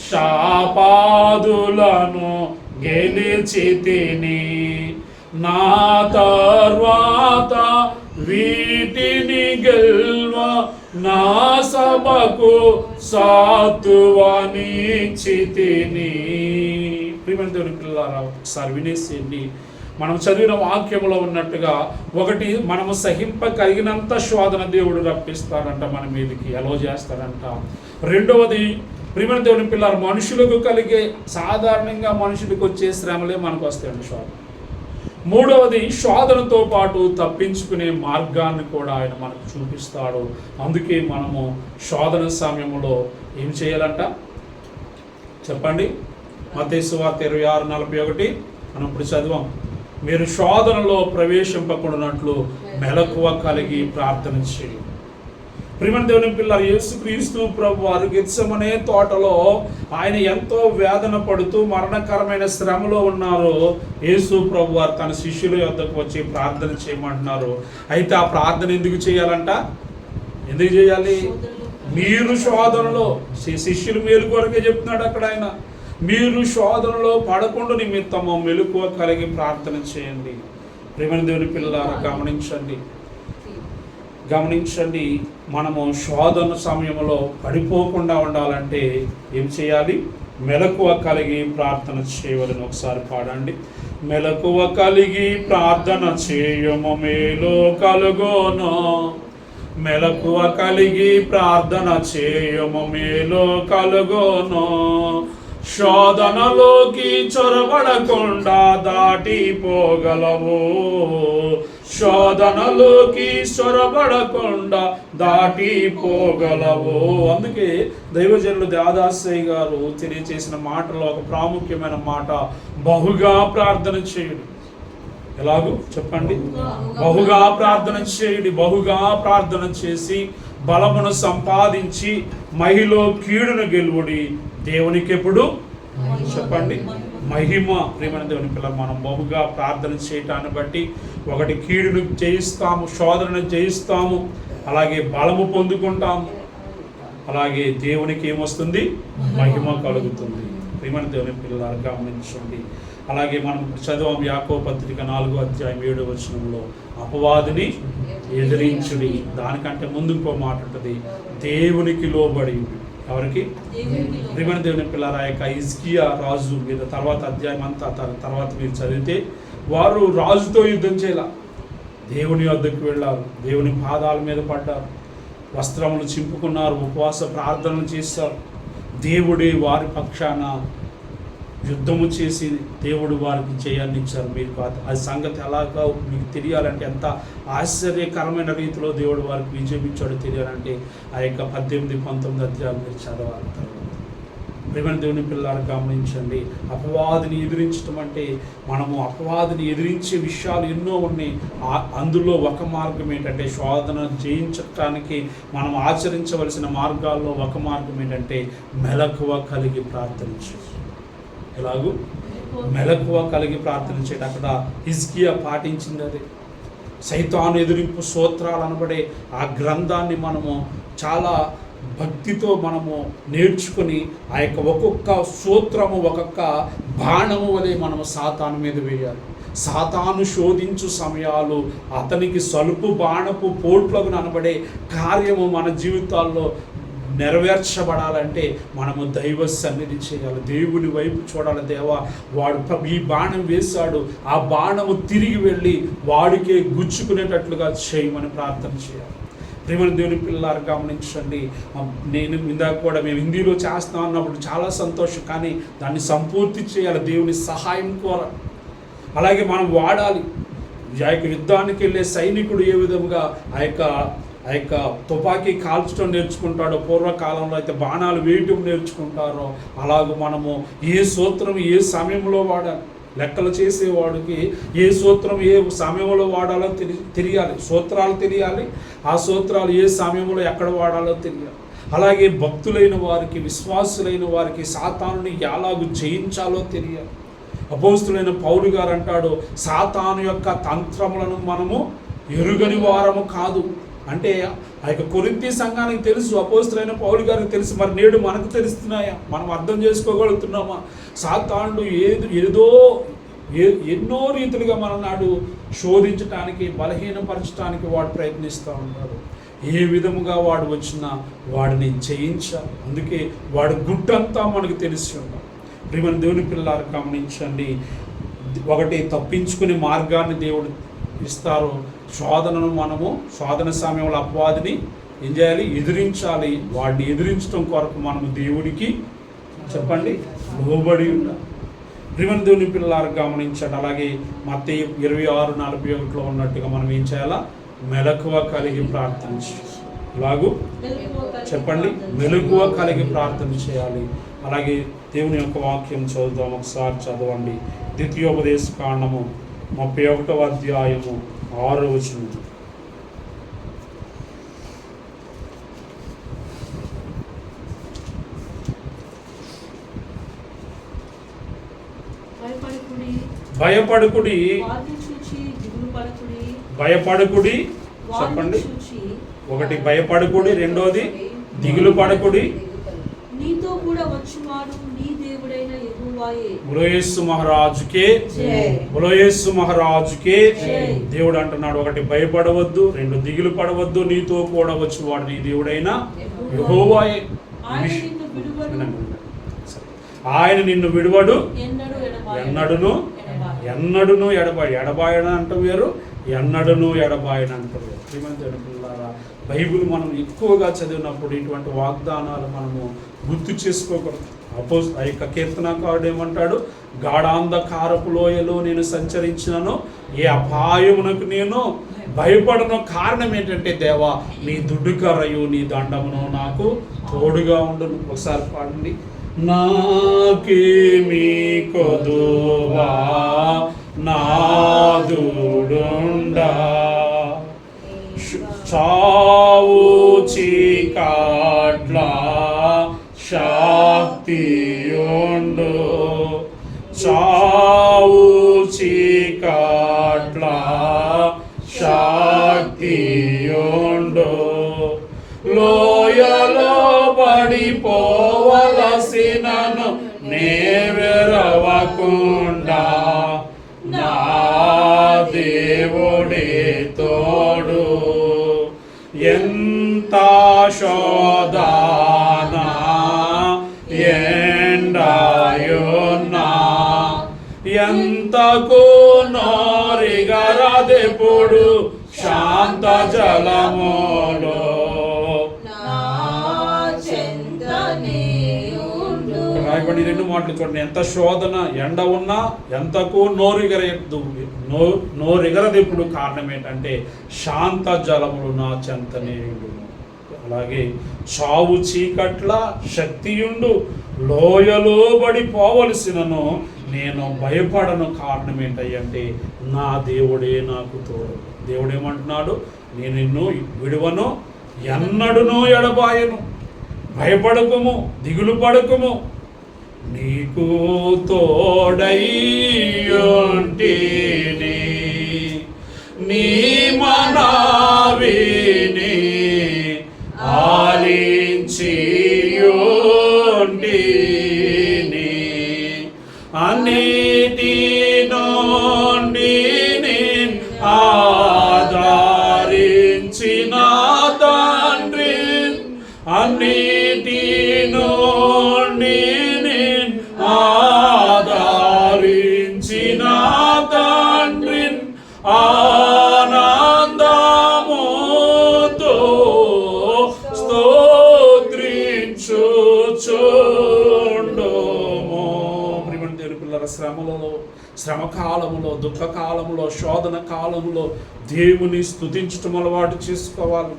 [SPEAKER 2] శాపాదులను గెలిచితిని, నా తర్వాత వీటన్నిటిని వీటిని గెల్వ నా సభకు సాతువనిచ్చితిని. ప్రియమైన దేవుని పిల్లలారా, ఒకసారి వినేసేయండి. మనం చదివిన వాక్యంలో ఉన్నట్టుగా, ఒకటి, మనము సహింపగలిగినంత శోధన దేవుడు రప్పిస్తాడంట మన మీదకి, అలో చేస్తాడంట. రెండవది, ప్రియమైన దేవుని పిల్లలు, మనుషులకు కలిగే, సాధారణంగా మనుషులకు వచ్చే శ్రమలే మనకు వస్తాయండి శోధన. మూడవది, శోధనతో పాటు తప్పించుకునే మార్గాన్ని కూడా ఆయన మనకు చూపిస్తాడు. అందుకే మనము శోధన సమయంలో ఏం చేయాలంట చెప్పండి. మత్తయి సువార్త 26:41 మనం ఇప్పుడు చదివాం. మీరు శోధనలో ప్రవేశింపకుండానట్లు మెలకువ కలిగి ప్రార్థన చేయండి. ప్రియమైన దేవుని పిల్లలు, యేసుక్రీస్తు ప్రభు వారు గెత్సెమనే తోటలో ఆయన ఎంతో వేదన పడుతూ మరణకరమైన శ్రమలో ఉన్నారు. యేసు ప్రభు వారు తన శిష్యుల యొద్దకు వచ్చి ప్రార్థన చేయమంటున్నారు. అయితే ఆ ప్రార్థన ఎందుకు చేయాలంట? ఎందుకు చేయాలి? మీరు శోధనలో, శిష్యులు మేలు కొరకే చెప్తున్నాడు అక్కడ ఆయన. మీరు శోధనలో పడకుండా నిమిత్తము మెలకువ కలిగి ప్రార్థన చేయండి. ప్రియమైన దేవుని పిల్లలారా, గమనించండి. మనము శోధన సమయంలో పడిపోకుండా ఉండాలంటే ఏం చేయాలి? మెలకువ కలిగి ప్రార్థన చేయవలని ఒకసారి పాడండి. మెలకువ కలిగి ప్రార్థన చేయము మేలు కలుగోను. మెలకువ కలిగి ప్రార్థన చేయము మేలు కలుగోను. శోధనలోకి చొరబడకుండా దాటిపోగలవు. శోధనలోకి చొరబడకుండా దాటిపోగలవు. అందుకే దైవజనులు దేవదాసయ్య గారు తెలియచేసిన మాటలో ఒక ప్రాముఖ్యమైన మాట, బహుగా ప్రార్థన చేయుడి. ఎలాగూ చెప్పండి? బహుగా ప్రార్థన చేయుడి. బహుగా ప్రార్థన చేసి బలమును సంపాదించి మహిలో కీడును గెలువుడి. దేవునికి ఎప్పుడు చెప్పండి మహిమ. ప్రియమైన దేవుని పిల్లలు, మనం బహుగా ప్రార్థన చేయటాన్ని బట్టి ఒకటి, కీడును జయిస్తాము, శోధనను జయిస్తాము, అలాగే బలము పొందుకుంటాము, అలాగే దేవునికి ఏమొస్తుంది? మహిమ కలుగుతుంది. ప్రియమైన దేవుని పిల్లలు గమనించండి. అలాగే మనం చదివాం యాకోబు పత్రిక 4:7 అపవాదిని ఎదిరించుడి. దానికంటే ముందు ఇంకో మాట ఉంటుంది, దేవునికి లోబడి. ఎవరికి? ప్రియమైన దేవుని పిల్లల, ఆ యొక్క హిజ్కియా రాజు మీద తర్వాత అధ్యాయం అంతా తర్వాత మీరు చదివితే, వారు రాజుతో యుద్ధం చేయాల, దేవుని వద్దకు వెళ్ళారు, దేవుని పాదాల మీద పడ్డారు, వస్త్రములు చింపుకున్నారు, ఉపవాస ప్రార్థనలు చేశారు. దేవుడే వారి పక్షాన యుద్ధము చేసి దేవుడు వారికి జయాన్ని ఇచ్చారు. మీరు అది సంగతి ఎలాగా మీకు తెలియాలంటే, ఎంత ఆశ్చర్యకరమైన రీతిలో దేవుడు వారికి విజయం ఇచ్చాడో తెలియాలంటే ఆ యొక్క 18-19 అధ్యాయాలు మీరు చదవాలి. ప్రియమైన దేవుని పిల్లలు గమనించండి. అపవాదిని ఎదిరించడం అంటే, మనము అపవాదిని ఎదిరించే విషయాలు ఎన్నో ఉన్నాయి. అందులో ఒక మార్గం ఏంటంటే, శోధన జయించడానికి మనం ఆచరించవలసిన మార్గాల్లో ఒక మార్గం ఏంటంటే మెలకువ కలిగి ప్రార్థించడం. ఎలాగూ మెలకువ కలిగి ప్రార్థించేది. అక్కడ హిజ్కియా పాటించింది అదే. సైతాను ఎదిరింపు స్తోత్రాలు అనబడే ఆ గ్రంథాన్ని మనము చాలా భక్తితో మనము నేర్చుకుని, ఆ యొక్క ఒక్కొక్క స్తోత్రము ఒక్కొక్క బాణము వలె మనము సాతాను మీద వేయాలి. సాతాను శోధించు సమయాలు అతనికి సలుపు బాణపు పోట్లకు అనబడే కార్యము మన జీవితాల్లో నెరవేర్చబడాలంటే మనము దైవ సన్నిధి చేయాలి, దేవుని వైపు చూడాలి. దేవా, వాడు ఈ బాణం వేశాడు, ఆ బాణము తిరిగి వెళ్ళి వాడికే గుచ్చుకునేటట్లుగా చేయమని ప్రార్థన చేయాలి. ప్రియమైన దేవుని పిల్లలు గమనించండి. నేను ఇందాక కూడా మేము హిందీలో చేస్తాం అన్నప్పుడు చాలా సంతోషం, కానీ దాన్ని సంపూర్తి చేయాలి, దేవుని సహాయం కోరాలి. అలాగే మనం వాడాలి. ఆ యొక్క యుద్ధానికి వెళ్ళే సైనికుడు ఏ విధంగా ఆ యొక్క తుపాకీ కాల్చడం నేర్చుకుంటాడో, పూర్వకాలంలో అయితే బాణాలు వేయటం నేర్చుకుంటారో, అలాగూ మనము ఏ సూత్రం ఏ సమయంలో వాడాలి. లెక్కలు చేసేవాడికి ఏ సూత్రం ఏ సమయంలో వాడాలో తెలియాలి, సూత్రాలు తెలియాలి. ఆ సూత్రాలు ఏ సమయంలో ఎక్కడ వాడాలో తెలియాలి. అలాగే భక్తులైన వారికి, విశ్వాసులైన వారికి సాతానుని ఎలాగూ జయించాలో తెలియాలి. అపోస్తులైన పౌలు గారు అంటాడు, సాతాను యొక్క తంత్రములను మనము ఎరుగని వారము కాదు. అంటే ఆ యొక్క కొరింథీ సంఘానికి తెలుసు, అపోస్తులైన పౌలు గారికి తెలుసు. మరి నేడు మనకు తెలుస్తున్నాయా? మనం అర్థం చేసుకోగలుగుతున్నామా? సాతానుడు ఏదో ఎన్నో రీతులుగా మన నాడు శోధించటానికి, బలహీనపరచడానికి వాడు ప్రయత్నిస్తూ ఉంటాడు. ఏ విధముగా వాడు వచ్చినా వాడిని జయించాలి. అందుకే వాడు గుట్టంతా మనకు తెలిసి ఉన్నాడు. ప్రియమైన దేవుని పిల్లలు గమనించండి, ఒకటి తప్పించుకునే మార్గాన్ని దేవుడు ఇస్తారు. శోధనను మనము శోధన సమయంలో అపవాదిని ఏం చేయాలి? ఎదిరించాలి. వాడిని ఎదిరించడం కొరకు మనము దేవుడికి చెప్పండి లోబడి ఉండాలి. ప్రియమైన దేవుని పిల్లలు గమనించండి. అలాగే మత్తయి 26:41 ఉన్నట్టుగా మనం ఏం చేయాలా? మెలకువ కలిగి ప్రార్థించి ఇలాగూ చెప్పండి, మెలకువ కలిగి ప్రార్థన చేయాలి. అలాగే దేవుని యొక్క వాక్యం చదువుదాం. ఒకసారి చదవండి. ద్వితీయోపదేశ కాండము 31వ అధ్యాయము 6వ వచనం. భయపడుకుడి, భయపడుకుడి. చెప్పండి, ఒకటి భయపడుకుడి, రెండోది దిగులు పడకుడి.
[SPEAKER 1] నీతో కూడా వచ్చువాడు నీ దేవుడైన యెహోవాయే.
[SPEAKER 2] బులోయేసు మహారాజుకే, బులోయేసు మహారాజుకే దేవుడు అంటున్నాడు. ఒకటి భయపడవద్దు, రెండు దిగులు పడవద్దు, నీతో కూడా వచ్చువాడు నీ దేవుడైన యెహోవాయే. ఆయన నిన్ను విడువడు, ఎన్నడును ఎడబాయన అంటాం వేరు, ఎన్నడును ఎడబాయన అంటారు. శ్రీమంతులారా, బైబిల్ మనం ఎక్కువగా చదివినప్పుడు ఇటువంటి వాగ్దానాలు మనము గుర్తు చేసుకోకూడదు. ఆ యొక్క కీర్తనకారుడు ఏమంటాడు? గాఢాంధకారపు లోయలో నేను సంచరించినను ఏ అపాయమునకు నేను భయపడను. కారణం ఏంటంటే, దేవా నీ దుడ్డుకర్రయు నీ దండమును నాకు తోడుగా ఉండును. ఒకసారి పాడండి. నాకేమీ కొదువా నాదుడుండా, చావు చీకట్ల శక్తియుండు, చావు చీకట్ల శక్తియుండు, లోయలో పడిపోవలసినను నేవెరవకుండా నా దేవుడే తోడు. ఎంత శోధన ఎండాయున్నా, ఎంతకు నోరిగరదెప్పుడు శాంత జలములో రాయబడి రెండు మాటలు చూడండి. ఎంత శోధన ఎండ ఉన్నా ఎంతకు నోరెగరదెప్పుడు కారణం ఏంటంటే శాంత జలములు నా చెంతనే ఉండును. అలాగే చావు చీకట్ల శక్తియుండు, లోయలో పడిపోవలసినను నేను భయపడను. కారణం ఏంటంటే నా దేవుడే నాకు తోడు. దేవుడేమంటున్నాడు? నేను నిన్ను విడువను, ఎన్నడునూ ఎడబాయను. భయపడకుము, దిగులు పడకుము, నీకు తోడైయుంటిని, నీ మనవిని ఆలించియుంటిని, అన్నిటి నుండి ఆదరించిన తండ్రి, అన్నిటి నుండి ఆదరించిన తండ్రి, ఆనందముతో స్తోత్రించుచుండుము. ప్రియమైన దేవుని పిల్లల, శ్రమకాలములో, దుఃఖకాలములో, శోధన కాలములో దేవుని స్తుతించటం అలవాటు చేసుకోవాలి.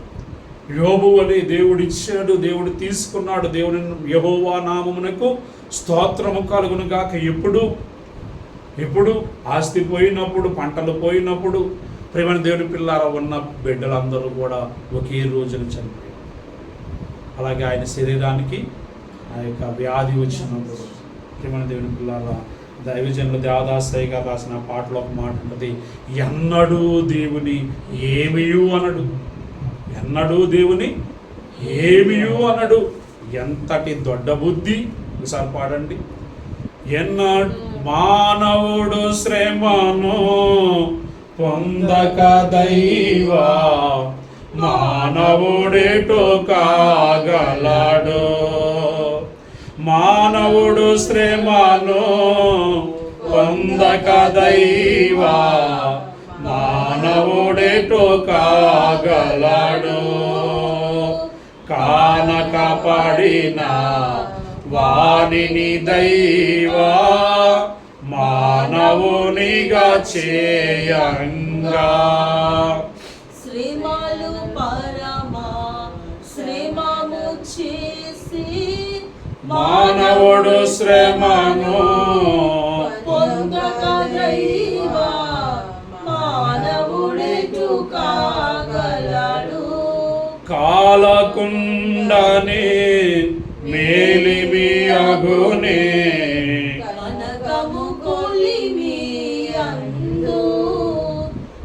[SPEAKER 2] యోబు వలె దేవుడు ఇచ్చాడు, దేవుడు తీసుకున్నాడు. దేవుని యెహోవా నామమునకు స్తోత్రము కలుగును గాక. ఎప్పుడు ఆస్తి పోయినప్పుడు, పంటలు పోయినప్పుడు, ప్రియమైన దేవుని పిల్లారా ఉన్న బిడ్డలందరూ కూడా ఒకే రోజున చనిపోయారు. అలాగే ఆయన శరీరానికి ఆ యొక్క వ్యాధి వచ్చినప్పుడు, ప్రియమైన దేవుని పిల్లారా, దైవజనులు దేవదాసయ్య గారు రాసిన పాటలో ఒక మాట ఉంటుంది, ఎన్నడూ దేవుని ఏమియు అనడు, ఎన్నడూ దేవుని ఏమియు అనడు. ఎంతటి దొడ్డ బుద్ధి! ఒకసారి పాడండి. మానవుడు శ్రమను పొందక దైవ మానవుడెటు కాగలడు. మానవుడు శ్రమను పొందక దైవ మానవుడెటు కాగలడు. కానక పడిన వానిని దైవ మానవునిగా చేయంగా.
[SPEAKER 1] శ్రమలు పరమా శ్రమము చేసి
[SPEAKER 2] మానవుడు శ్రమను
[SPEAKER 1] పొందక దైవ మానవుడెటు కాగలడు.
[SPEAKER 2] కాలకుండనే మేలిమి అగునే
[SPEAKER 1] కనకము కొలిమి అందు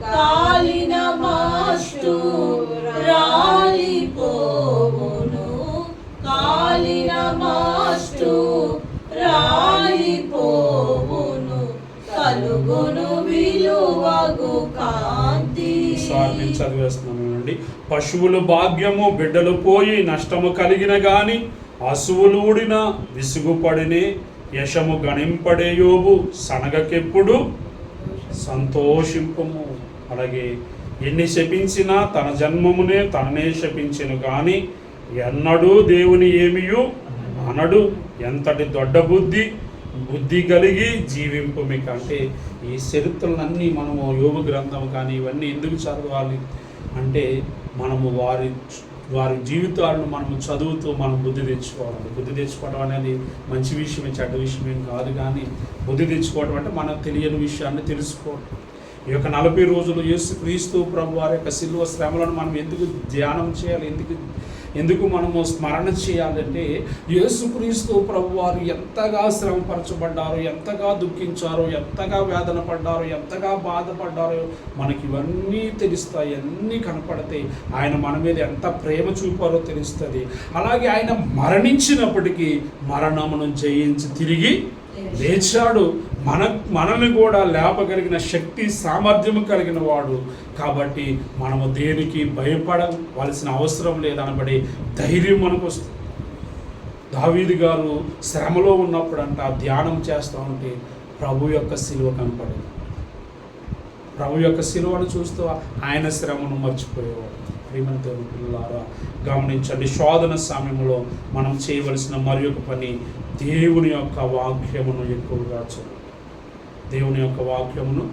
[SPEAKER 1] కాలిన మాస్టు రాలిపోవును. కాలిన మాస్టు రాలిపోవును. కలుగును విలువగు కాంతి.
[SPEAKER 2] నేను చదివేస్తున్నానండి. పశువులు భాగ్యము బిడ్డలు పోయి నష్టము కలిగిన గాని అసువులు ఊడిన విసుగుపడినే యశము గణింపడే యోబు సనగకెప్పుడు సంతోషింపము. అలాగే ఎన్ని శపించినా తన జన్మమునే తననే శపించెను గాని ఎన్నడూ దేవుని ఏమియు అనడు. ఎంతటి దొడ్డ బుద్ధి కలిగి జీవింపు మీకు. అంటే ఈ చరిత్రలన్నీ మనము యోబు గ్రంథం కానీ ఇవన్నీ ఎందుకు చదవాలి అంటే మనము వారి జీవితాలను మనము చదువుతూ మనం బుద్ధి తెచ్చుకోవాలి. బుద్ధి తెచ్చుకోవడం అనేది మంచి విషయమే, చెడ్డ విషయమేం కాదు. కానీ బుద్ధి తెచ్చుకోవడం అంటే మనకు తెలియని విషయాన్ని తెలుసుకోవడం. ఈ యొక్క 40 రోజులు యేసుక్రీస్తు ప్రభు వారి యొక్క శిలువ శ్రమలను మనం ఎందుకు ధ్యానం చేయాలి, ఎందుకు మనము స్మరణ చేయాలంటే యేసుక్రీస్తు ప్రభు వారు ఎంతగా శ్రమపరచబడ్డారో, ఎంతగా దుఃఖించారో, ఎంతగా వేదన పడ్డారో, ఎంతగా బాధపడ్డారో మనకి ఇవన్నీ తెలుస్తాయి, అన్నీ కనపడతాయి. ఆయన మన మీద ఎంత ప్రేమ చూపారో తెలుస్తుంది. అలాగే ఆయన మరణించినప్పటికీ మరణమును జయించి తిరిగి లేచాడు. మనల్ని కూడా లేపగలిగిన శక్తి సామర్థ్యము కలిగిన వాడు. కాబట్టి మనము దేనికి భయపడవలసిన అవసరం లేదనబడి ధైర్యం మనకు వస్తుంది. దావీదు గారు శ్రమలో ఉన్నప్పుడు అంట ధ్యానం చేస్తూ ఉంటే ప్రభు యొక్క శిలువ కనపడేది. ప్రభు యొక్క శిలువను చూస్తూ ఆయన శ్రమను మర్చిపోయేవాడు. ప్రియమైన దేవుని పిల్లలారా గమనించండి. శోధన సమయంలో మనం చేయవలసిన మరి ఒక పని దేవుని యొక్క వాక్యమును ఎక్కువగా చదువు. దేవుని యొక్క వాక్యమును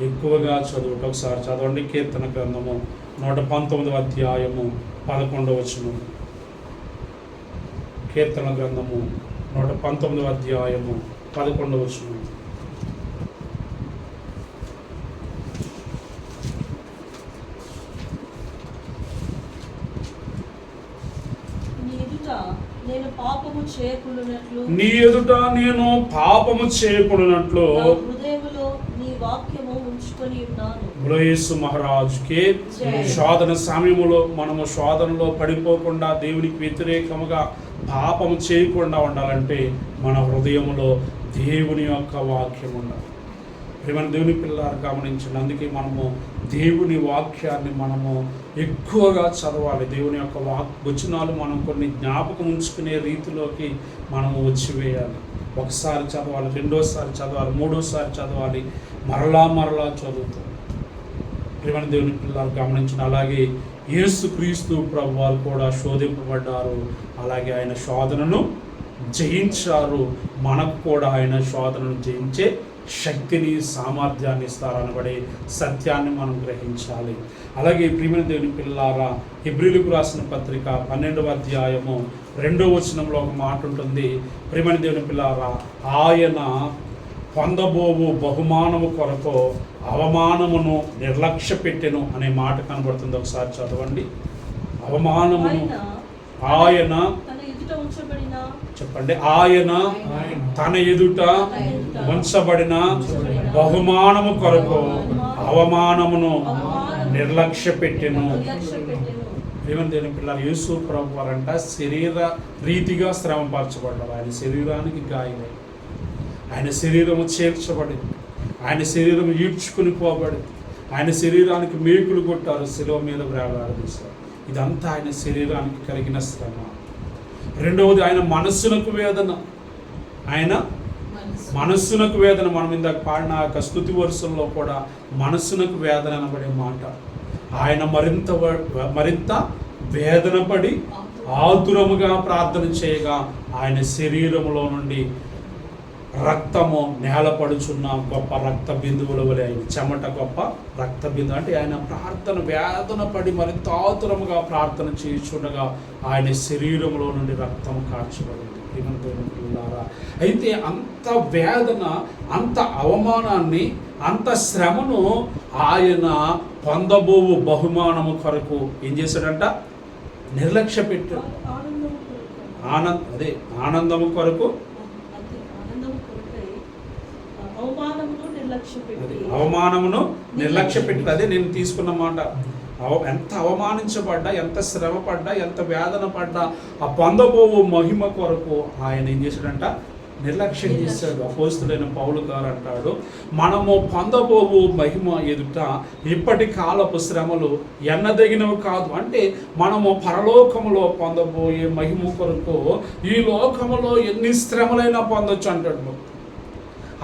[SPEAKER 2] ఎక్కువగా చదువుట. ఒకసారి చదవండి. కీర్తన గ్రంథము 119వ అధ్యాయము 11వ వచనం. కీర్తన గ్రంథము 119వ అధ్యాయము 11వ వచనం. నీ ఎదుట నేను పాపము చేయకుండానట్లు
[SPEAKER 1] హృదయములో నీ వాక్యము ఉంచుకొని ఉన్నాను.
[SPEAKER 2] యేసు మహారాజుకి శోధన సమయములో మనము శోధనలో పడిపోకుండా దేవునికి వ్యతిరేకముగా పాపము చేయకుండా ఉండాలంటే మన హృదయములో దేవుని యొక్క వాక్యం ఉండాలి. ప్రియమైన దేవుని పిల్లలు గమనించండి. అందుకే మనము దేవుని వాక్యాన్ని మనము ఎక్కువగా చదవాలి. దేవుని యొక్క వచనాలు మనం కొన్ని జ్ఞాపకం ఉంచుకునే రీతిలోకి మనము వచ్చివేయాలి. ఒకసారి చదవాలి, రెండోసారి చదవాలి, మూడోసారి చదవాలి, మరలా చదువుతాం. ప్రియమైన దేవుని పిల్లలు గమనించండి. అలాగే యేసుక్రీస్తు ప్రభు వారు కూడా శోధింపబడ్డారు. అలాగే ఆయన శోధనను జయించారు. మనకు కూడా ఆయన శోధనను జయించే శక్తిని సామర్థ్యాన్ని ఇస్తారనబడే సత్యాన్ని మనం గ్రహించాలి. అలాగే ప్రియమైన దేవుని పిల్లారా హెబ్రీయులకు రాసిన పత్రిక 12వ అధ్యాయము 2వ వచనంలో ఒక మాట ఉంటుంది. ప్రియమైన దేవుని పిల్లారా ఆయన పొందబోవు బహుమానము కొరకు అవమానమును నిర్లక్ష్య పెట్టెను అనే మాట కనబడుతుంది. ఒకసారి చదవండి. అవమానమును ఆయన చెప్పండి. ఆయన తన ఎదుట ఉంచబడిన బహుమానము కొరకు అవమానమును నిర్లక్ష్య పెట్టెను. దేవుని పిల్లలు యేసు ప్రభు వారంట శరీర రీతిగా శ్రమపరచబడ్డారు. ఆయన శరీరానికి గాయమై ఆయన శరీరము చేర్చబడింది, ఆయన శరీరం ఈడ్చుకుని పోబడింది, ఆయన శరీరానికి మేకులు కొట్టారు, శిలువ మీద వేలాడదీశారు. ఇదంతా ఆయన శరీరానికి కలిగిన శ్రమ. రెండవది ఆయన మనస్సునకు వేదన. ఆయన మనస్సునకు వేదన. మనం ఇందాక పాడిన యొక్క స్తుతి వరుసల్లో కూడా మనస్సునకు వేదన అనబడే మాట. ఆయన మరింత వేదన పడి ఆతురముగా ప్రార్థన చేయగా ఆయన శరీరములో నుండి రక్తము నేలపడుచున్న గొప్ప రక్త బిందువుల వలె అయింది. చెమట గొప్ప రక్త బిందువు. అంటే ఆయన ప్రార్థన వేదన పడి మరింత ఆతురముగా ప్రార్థన చేయుచుండగా ఆయన శరీరంలో నుండి రక్తము కార్చబడింది. అయితే అంత వేదన, అంత అవమానాన్ని, అంత శ్రమను ఆయన పొందబోవు బహుమానము కొరకు ఏం చేశాడంట? నిర్లక్ష్య పెట్టాడు. ఆనందము కొరకు అవమానమును నిర్లక్ష్య పెట్టి. అదే నేను తీసుకున్న మాట. ఎంత అవమానించబడ్డా, ఎంత శ్రమ పడ్డా, ఎంత వేదన పడ్డా ఆ పొందబోవు మహిమ కొరకు ఆయన ఏం చేశాడంట? నిర్లక్ష్యం చేశాడు. అపోస్తులైన పౌలు గారు అంటాడు, మనము పొందబోవు మహిమ ఎదుట ఇప్పటి కాలపు శ్రమలు ఎన్నదగినవి కాదు. అంటే మనము పరలోకములో పొందబోయే మహిమ కొరకు ఈ లోకములో ఎన్ని శ్రమలైనా పొందొచ్చు అంటాడు.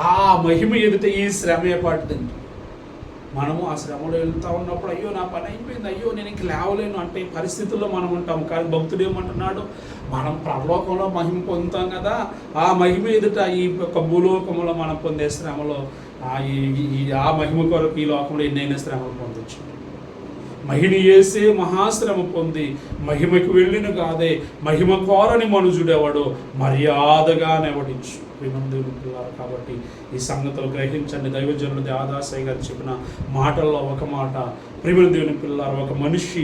[SPEAKER 2] ఆ మహిమ ఎదుట ఈ శ్రమే పడుతుంది. మనము ఆ శ్రమలో వెళ్తూ ఉన్నప్పుడు అయ్యో నా పని అయిపోయింది, అయ్యో నేను ఇంక లేవలేను అంటే పరిస్థితుల్లో మనం ఉంటాం. కానీ భక్తుడు ఏమంటున్నాడు? మనం పరలోకంలో మహిమ పొందుతాం కదా, ఆ మహిమ ఎదుట ఈ యొక్క భూలోకంలో మనం పొందే శ్రమలో ఆ మహిమ కొరకు ఈ లోకంలో ఎన్నైనా శ్రమలు పొందొచ్చు. మహిని యేసే మహాశ్రమ పొంది మహిమకు వెళ్ళిన కాదే మహిమ కోరని మనుజుడెవడు మర్యాదగా నెవడించు. కాబట్టి ఈ సంగతులు గ్రహించండి. దైవజనుడు దేవదాసయ్య గారు చెప్పిన మాటల్లో ఒక మాట, ప్రియమైన దేవుని పిల్లలారా, ఒక మనిషి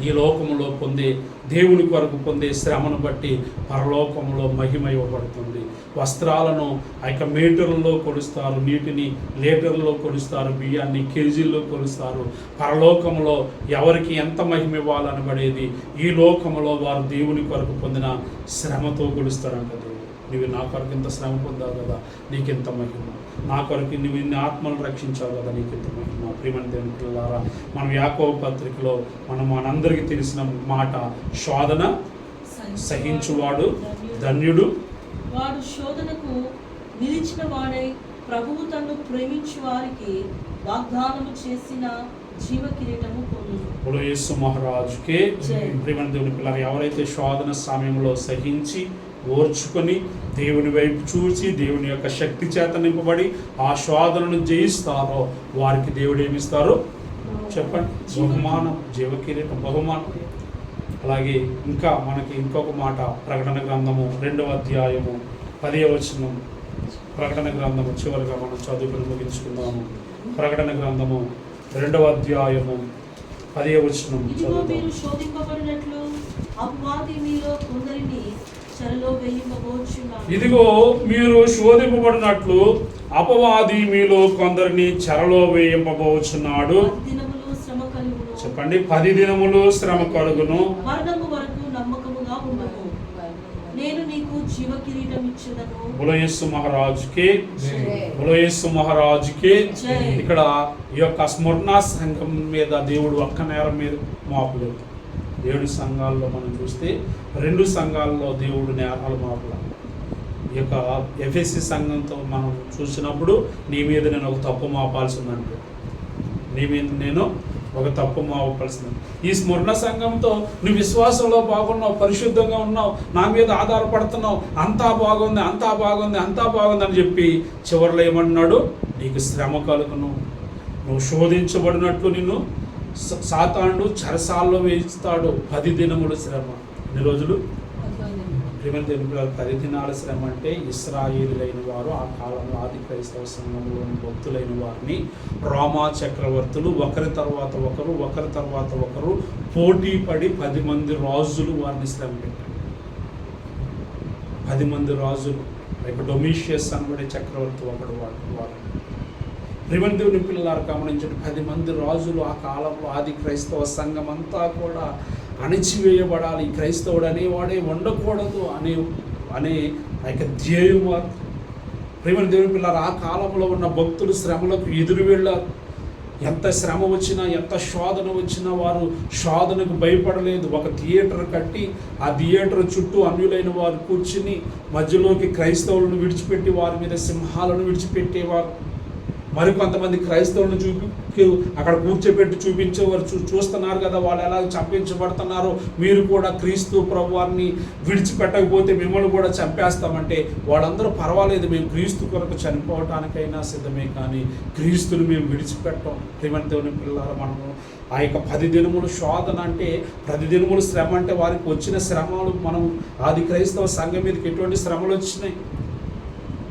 [SPEAKER 2] ఈ లోకంలో పొందే దేవుని కొరకు పొందే శ్రమను బట్టి పరలోకంలో మహిమ ఇవ్వబడుతుంది. వస్త్రాలను ఆ యొక్క మీటర్లలో కొలుస్తారు, నీటిని లీటర్లలో కొలుస్తారు, బియ్యాన్ని కేజీల్లో కొలుస్తారు. పరలోకంలో ఎవరికి ఎంత మహిమ ఇవ్వాలనబడేది ఈ లోకంలో వారు దేవుని కొరకు పొందిన శ్రమతో కొలుస్తారంట. నువ్వు నా కొరకు ఇంత శ్రమ పొందావు కదా, నీకెంత మహిమ. నా కొరకు నువ్వు ఇన్ని ఆత్మలు రక్షించావు కదా, నీకెంత మహిమ. ప్రియమైన దేవుని పిల్లలారా, మనం యాకోబు పత్రికలో మనందరికీ తెలిసిన మాట, శోధన సహించువాడు ధన్యుడు,
[SPEAKER 1] వాడు శోధనకు నిలిచిన వాడై ప్రభువు తన్ను ప్రేమించు వారికి వాగ్దానము చేసిన జీవ కిరీటము పొందును.
[SPEAKER 2] యేసు మహారాజుకే. ప్రియమైన దేవుని పిల్లలారా, ఎవరైతే శోధన సమయంలో సహించి ఓర్చుకొని దేవుని వైపు చూసి దేవుని యొక్క శక్తి చేత నింపబడి ఆ శోధనను జయిస్తారో వారికి దేవుడు ఏమిస్తారు చెప్పండి? బహుమానం, జీవకిరీటం, బహుమానం. అలాగే ఇంకా మనకి ఇంకొక మాట, ప్రకటన గ్రంథము 2వ అధ్యాయము 10వ వచనం. ప్రకటన గ్రంథము చివరిగా మనం చదువుకుని ముగించుకుందాము. ప్రకటన గ్రంథము 2వ అధ్యాయము 10వ వచనం. ఇదిగో మీరు శోధింపబడినట్లు అపవాది మీలో కొందరిని చెరలో వేయింపబోచున్నాడు. చెప్పండి, 10 దినములు శ్రమ కలుగును. యేసు మహారాజుకే, యేసు మహారాజుకే. ఇక్కడ ఈ యొక్క స్మరణ సంఘం మీద దేవుడు ఒక్క నేరం మీద మోపలేదు. 7 సంఘాల్లో మనం చూస్తే 2 సంఘాల్లో దేవుడు నేరాలు మోపల. ఈ యొక్క ఎఫెసీ సంఘంతో మనం చూసినప్పుడు నీ మీద నేను ఒక తప్పు మోపాల్సిందంటే, నీ మీద నేను ఒక తప్పు మోపాల్సింది. ఈ స్మరణ సంఘంతో నువ్వు విశ్వాసంలో బాగున్నావు, పరిశుద్ధంగా ఉన్నావు, నా మీద ఆధారపడుతున్నావు, అంతా బాగుంది, అంతా బాగుంది, అంతా బాగుంది అని చెప్పి చివరిలో ఏమంటున్నాడు? నీకు శ్రమ కలుగును, నువ్వు శోధించబడినట్లు నిన్ను సాతానుడు చెరసాల్లో వేయిస్తాడు. 10 దినములు శ్రమ. ఎన్ని రోజులు? 10 దినాల శ్రమ. అంటే ఇశ్రాయేలులైన వారు ఆ కాలంలో ఆది క్రైస్తవ సంఘంలోని భక్తులైన వారిని రోమా చక్రవర్తులు ఒకరి తర్వాత ఒకరు పోటీ పడి 10 మంది రాజులు వారిని శ్రమ పెట్టారు. 10 మంది రాజులు, డొమిషియస్ అనబడే చక్రవర్తి ఒకడు వారు. దేవుని పిల్లలారు గమనించండి, 10 మంది రాజులు ఆ కాలంలో ఆది క్రైస్తవ సంఘం అంతా కూడా అణిచివేయబడాలి, క్రైస్తవుడు అనేవాడే ఉండకూడదు అనే ఆ యొక్క ధ్యేయం ప్రియమైన దేవుని పిల్లలు, ఆ కాలంలో ఉన్న భక్తులు శ్రమలకు ఎదురు వెళ్ళారు. ఎంత శ్రమ వచ్చినా, ఎంత శోధన వచ్చినా వారు శోధనకు భయపడలేదు. ఒక థియేటర్ కట్టి ఆ థియేటర్ చుట్టూ అన్యులైన వారు కూర్చుని మధ్యలోకి క్రైస్తవులను విడిచిపెట్టి వారి మీద సింహాలను విడిచిపెట్టేవారు. మరికొంతమంది క్రైస్తవులను అక్కడ కూర్చోబెట్టి చూపించేవారు. చూస్తున్నారు కదా వాళ్ళు ఎలా చంపించబడుతున్నారో, మీరు కూడా క్రీస్తు ప్రభువారిని విడిచిపెట్టకపోతే మిమ్మల్ని కూడా చంపేస్తామంటే వాళ్ళందరూ పర్వాలేదు, మేము క్రీస్తు కొరకు చనిపోవటానికైనా సిద్ధమే, కానీ క్రీస్తుని మేము విడిచిపెట్టాం. ప్రియమైన దేవుని పిల్లలారా, మనము ఆ యొక్క 10 దినములు శోధన అంటే 10 దినములు శ్రమ అంటే వారికి వచ్చిన శ్రమలు, మనం ఆది క్రైస్తవ సంఘం మీదకి ఎటువంటి శ్రమలు వచ్చినాయి.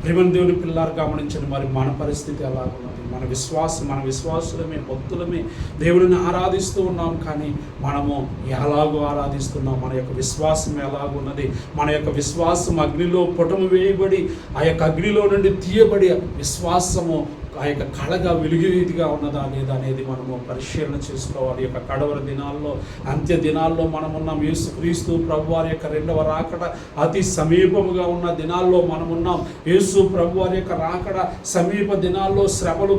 [SPEAKER 2] ప్రియమైన దేవుని పిల్లలారా గమనించండి, మరి మన పరిస్థితి ఎలా ఉన్నది? మన విశ్వాసులమే, భక్తులమే దేవుడిని ఆరాధిస్తూ ఉన్నాం, కానీ మనము ఎలాగో ఆరాధిస్తున్నాం? మన యొక్క విశ్వాసం ఎలాగున్నది? మన యొక్క విశ్వాసం అగ్నిలో పుటము వేయబడి ఆ యొక్క అగ్నిలో నుండి తీయబడి విశ్వాసము ఆ యొక్క కళగా వెలుగు రీతిగా ఉన్నదా లేదా అనేది మనము పరిశీలన చేసుకోవాలి. ఈ యొక్క కడవరి దినాల్లో, అంత్య దినాల్లో మనమున్నాం. యేసుక్రీస్తు ప్రభువారి యొక్క 2వ రాకడ అతి సమీపముగా ఉన్న దినాల్లో మనమున్నాం. యేసు ప్రభువారి యొక్క రాకడ సమీప దినాల్లో శ్రమలు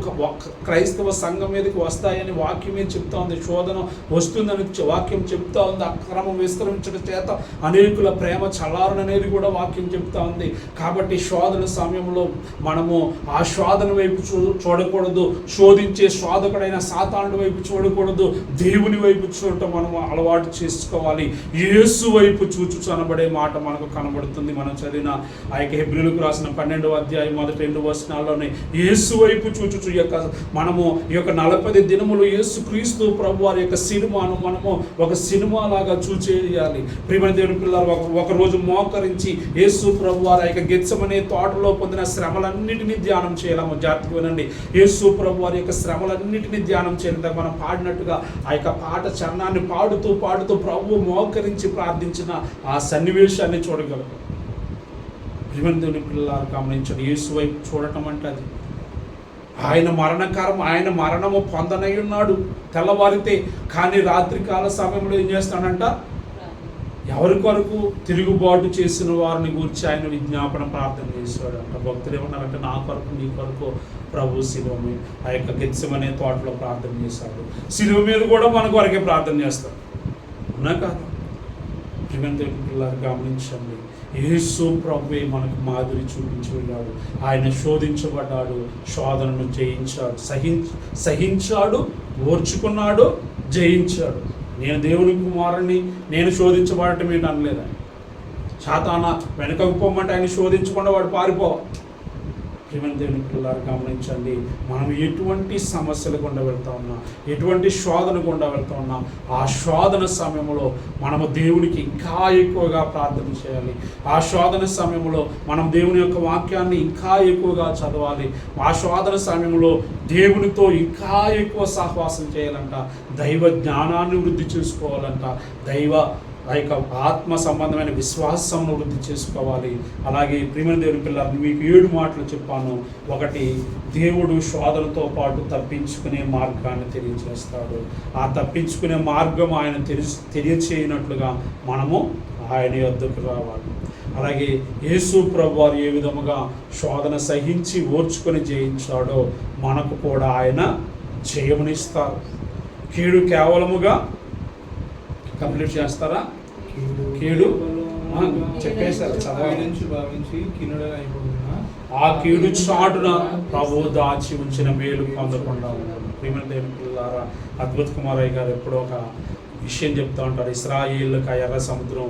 [SPEAKER 2] క్రైస్తవ సంఘం మీదకి వస్తాయని వాక్యమే చెప్తా ఉంది. శోధన వస్తుందని వాక్యం చెప్తా ఉంది. అక్రమం విస్తరించడం చేత అనేకుల ప్రేమ చల్లారననేది కూడా వాక్యం చెప్తా ఉంది. కాబట్టి శోధన సమయంలో మనము ఆ శోధన వైపు చూడకూడదు. శోధించే శోధకుడైన సాతానుడి వైపు చూడకూడదు. దేవుని వైపు చూడటం మనం అలవాటు చేసుకోవాలి. యేసు వైపు చూచుచనబడే మాట మనకు కనబడుతుంది. మనం చదివిన ఆ యొక్క హెబ్రీయులకు రాసిన 12వ అధ్యాయం మొదటి 2 వచనాల్లోనే యేసు వైపు చూచుచు మనము ఈ యొక్క 40 దినములు యేసు క్రీస్తు ప్రభు వారి యొక్క సినిమాను మనము ఒక సినిమా లాగా చూచేయాలి. ప్రియమైన దేవుని పిల్లలు, ఒక రోజు మోకరించి యేసు ప్రభు వారి యొక్క గెత్సెమనే తోటలో పొందిన శ్రమలన్నిటినీ ధ్యానం చేయాలి. జాగ్రత్తగా వినండి, యేసు ప్రభు వారి యొక్క శ్రమలన్నిటినీ ధ్యానం చేయాలి. మనం పాడినట్టుగా ఆ యొక్క పాట చరణాన్ని పాడుతూ ప్రభు మోకరించి ప్రార్థించిన ఆ సన్నివేశాన్ని చూడగలరు. ప్రియమైన దేవుని పిల్లలు గమనించండి, యేసు వైపు చూడటం అంటే అది ఆయన మరణకారం, ఆయన మరణము పొందనై ఉన్నాడు తెల్లవారితే, కానీ రాత్రికాల సమయంలో ఏం చేస్తాడంట? ఎవరి కొరకు? తిరుగుబాటు చేసిన వారిని గురించి ఆయన విజ్ఞాపన ప్రార్థన చేశాడు అంట. భక్తులు ఏమన్నారంటే, నా కొరకు, నీ కొరకు ప్రభు శిలువ మీద ఆ యొక్క గెత్సెమనే తోటలో ప్రార్థన చేశాడు. శిలువ మీద కూడా మన కొరకే ప్రార్థన చేస్తాడు, అవునా కాదు? ప్రియమైన దేవుని పిల్లలు గమనించండి, యేసు ప్రభువే మనకు మాదిరి చూపించి వెళ్ళాడు. ఆయన శోధించబడ్డాడు, శోధనను జయించాడు, సహించాడు, ఓర్చుకున్నాడు, జయించాడు. నేను దేవుని కుమారుని, నేను శోధించబడటం ఏంటి అనలేదు. సాతాన వెనకకు పోమంటే ఆయన శోధించకుండా వాడు పారిపోవాలి. ప్రియమైన దేవుని పిల్లలు గమనించండి, మనం ఎటువంటి సమస్యలు గుండా వెళ్తా ఉన్నా, ఎటువంటి శోధన గుండా వెళ్తా ఉన్నా, ఆ శోధన సమయంలో మనము దేవునికి ఇంకా ఎక్కువగా ప్రార్థన చేయాలి. ఆ శోధన సమయంలో మనం దేవుని యొక్క వాక్యాన్ని ఇంకా ఎక్కువగా చదవాలి. ఆ శోధన సమయంలో దేవునితో ఇంకా ఎక్కువ సహవాసం చేయాలంట. దైవ జ్ఞానాన్ని వృద్ధి చేసుకోవాలంట. ఆ యొక్క ఆత్మ సంబంధమైన విశ్వాసం వృద్ధి చేసుకోవాలి. అలాగే ప్రియమైన దేవుని పిల్లలు, మీకు 7 మాటలు చెప్పాను. 1, దేవుడు శోధనతో పాటు తప్పించుకునే మార్గాన్ని తెలియజేస్తాడు. ఆ తప్పించుకునే మార్గం ఆయన తెలియచేయనట్లుగా మనము ఆయన యొద్దకు రావాలి. అలాగే యేసు ప్రభు వారు ఏ విధముగా శోధన సహించి ఓర్చుకొని జయించాడో మనకు కూడా ఆయన జయమునిస్తారు. కీడు కేవలముగా కంప్లీట్ చేస్తారా? కీడు చెప్పేశారు, ఆ కీడు చాటున ప్రభు దాచి ఉంచిన మేలు పొందకుండా ఉంటాడు. ప్రియమైన దేవుని పిల్లలారా, అద్భుత కుమారయ్య గారు ఎప్పుడో ఒక విషయం చెప్తూ ఉంటారు. ఇశ్రాయేలుకు ఆ ఎర్ర సముద్రం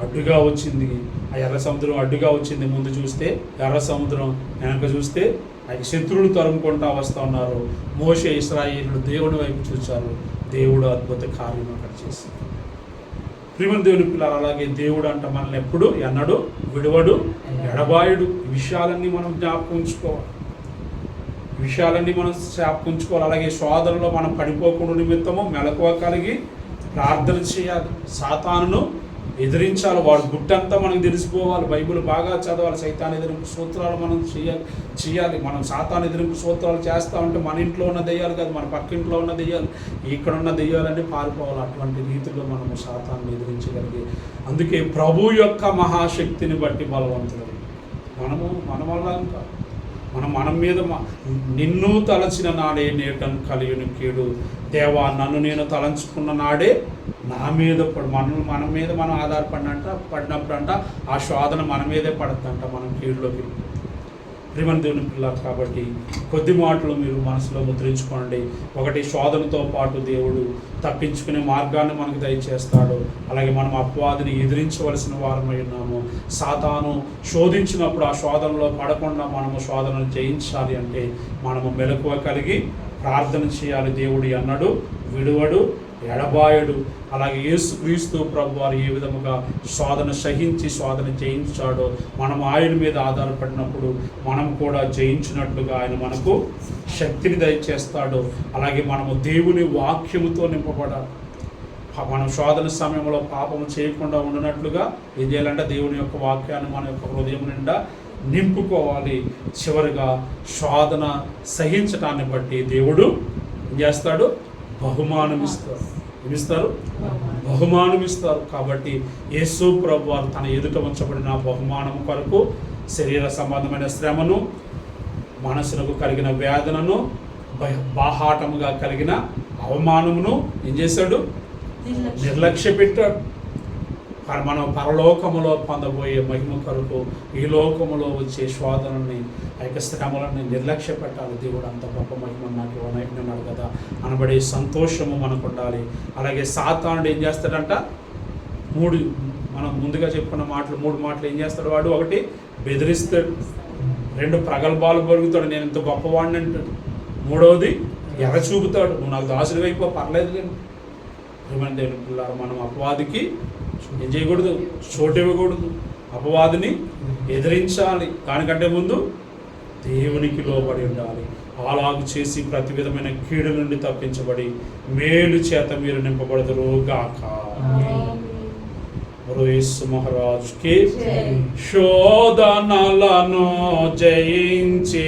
[SPEAKER 2] అడ్డుగా వచ్చింది. ఆ ఎర్ర సముద్రం అడ్డుగా వచ్చింది. ముందు చూస్తే ఎర్ర సముద్రం, వెనక చూస్తే ఆయన శత్రువులు తరుముకుంటా వస్తూ ఉన్నారు. మోషే, ఇశ్రాయేలు దేవుడి వైపు చూశారు. దేవుడు అద్భుత కార్యం అక్కడ చేశారు. ప్రియమైన దేవుని పిల్లలు, అలాగే దేవుడు అంట మనల్ని ఎప్పుడు ఎన్నడు విడవడు, ఎడబాయుడు. ఈ విషయాలన్నీ మనం జ్ఞాపకం ఉంచుకోవాలి. అలాగే శోధనలో మనం పడిపోకుండా నిమిత్తము మెలకువ కలిగి ప్రార్థన చేయాలి. సాతానును ఎదిరించాలి. వాడు గుట్టంతా మనకు తెలిసిపోవాలి. బైబిల్ బాగా చదవాలి. సైతాన్ ఎదిరింపు సూత్రాలు మనం చేయాలి. మనం సాతాన్ ఎదిరింపు సూత్రాలు చేస్తూ ఉంటే మన ఇంట్లో ఉన్న దెయ్యాలు కాదు, మన పక్కింట్లో ఉన్న దెయ్యాలు, ఇక్కడ ఉన్న దెయ్యాలన్నీ పారిపోవాలి. అటువంటి రీతిలో మనము సాతాన్ని ఎదిరించగలిగి, అందుకే ప్రభు యొక్క మహాశక్తిని బట్టి బలవంతులు. మన వల్ల ఇంకా మనం మీద నిన్ను తలచిన నాడే నేటను కలిగిన కీడు. దేవా, నన్ను నేను తలంచుకున్న నాడే నా మీద మన మీద మనం పడినప్పుడు ఆ శోధన మన మీదే పడుతుందంట, మనం కీడులోకి. ప్రియమైన దేవుని పిల్లలు కాబట్టి కొద్ది మాటలు మీరు మనసులో ముద్రించుకోండి. ఒకటి, శోధనతో పాటు దేవుడు తప్పించుకునే మార్గాన్ని మనకు దయచేస్తాడు. అలాగే మనం అపవాదిని ఎదిరించవలసిన వారమై ఉన్నాము. సాతాను శోధించినప్పుడు ఆ శోధనలో పడకుండా మనము శోధనను జయించాలి అంటే మనము మెలకువ కలిగి ప్రార్థన చేయాలి. దేవుడు అన్నాడు, విడువడు, ఎడబాయడు. అలాగే యేసుక్రీస్తు ప్రభువారు ఏ విధముగా శోధన సహించి శోధన జయించాడో మనం ఆయన మీద ఆధారపడినప్పుడు మనం కూడా జయించినట్లుగా ఆయన మనకు శక్తిని దయచేస్తాడు. అలాగే మనము దేవుని వాక్యముతో నింపబడాలి. మనం శోధన సమయంలో పాపము చేయకుండా ఉండనట్లుగా ఏం చేయాలంటే దేవుని యొక్క వాక్యాన్ని మన యొక్క హృదయం నిండా నింపుకోవాలి. చివరిగా శోధన సహించటాన్ని బట్టి దేవుడు ఏం చేస్తాడు? బహుమానం ఇస్తారు. కాబట్టి యేసు ప్రభువారు తన ఎదుట ఉంచబడిన బహుమానం కొరకు శరీర సంబంధమైన శ్రమను, మనసునకు కలిగిన వేదనను, బాహాటముగా కలిగిన అవమానమును ఏం చేశాడు? నిర్లక్ష్య పెట్టాడు. మనం పరలోకములో పొందబోయే మహిమ కొరకు ఈ లోకములో వచ్చే శోధనని, ఆ యొక్క శ్రమలని నిర్లక్ష్య పెట్టాలి. దేవుడు అంత గొప్ప మహిమ నాకు ఇవ్వనన్నాడు కదా అనబడే సంతోషము మనకు ఉండాలి. అలాగే సాతానుడు ఏం చేస్తాడంట? మనం ముందుగా చెప్పుకున్న మూడు మాటలు ఏం చేస్తాడు వాడు? ఒకటి, బెదిరిస్తాడు. రెండు, ప్రగల్భాలు పలుకుతాడు, నేను ఇంత గొప్పవాడిని అంటాడు. మూడవది, ఎర్ర చూపుతాడు, నువ్వు నాకు దాసుడు అయిపో, పర్లేదు కానీ. ఏమైనా దేవుని పిల్లలు, మనం అపవాదికి ఏం చేయకూడదు? చోటు ఇవ్వకూడదు. అపవాదిని ఎదిరించాలి. దానికంటే ముందు దేవునికి లోబడి ఉండాలి. అలాగు చేసి ప్రతి విధమైన కీడు నుండి తప్పించబడి మేలు చేత మీరు నింపబడదురు గాక. యేసు మహారాజుకి శోధనలను జయించి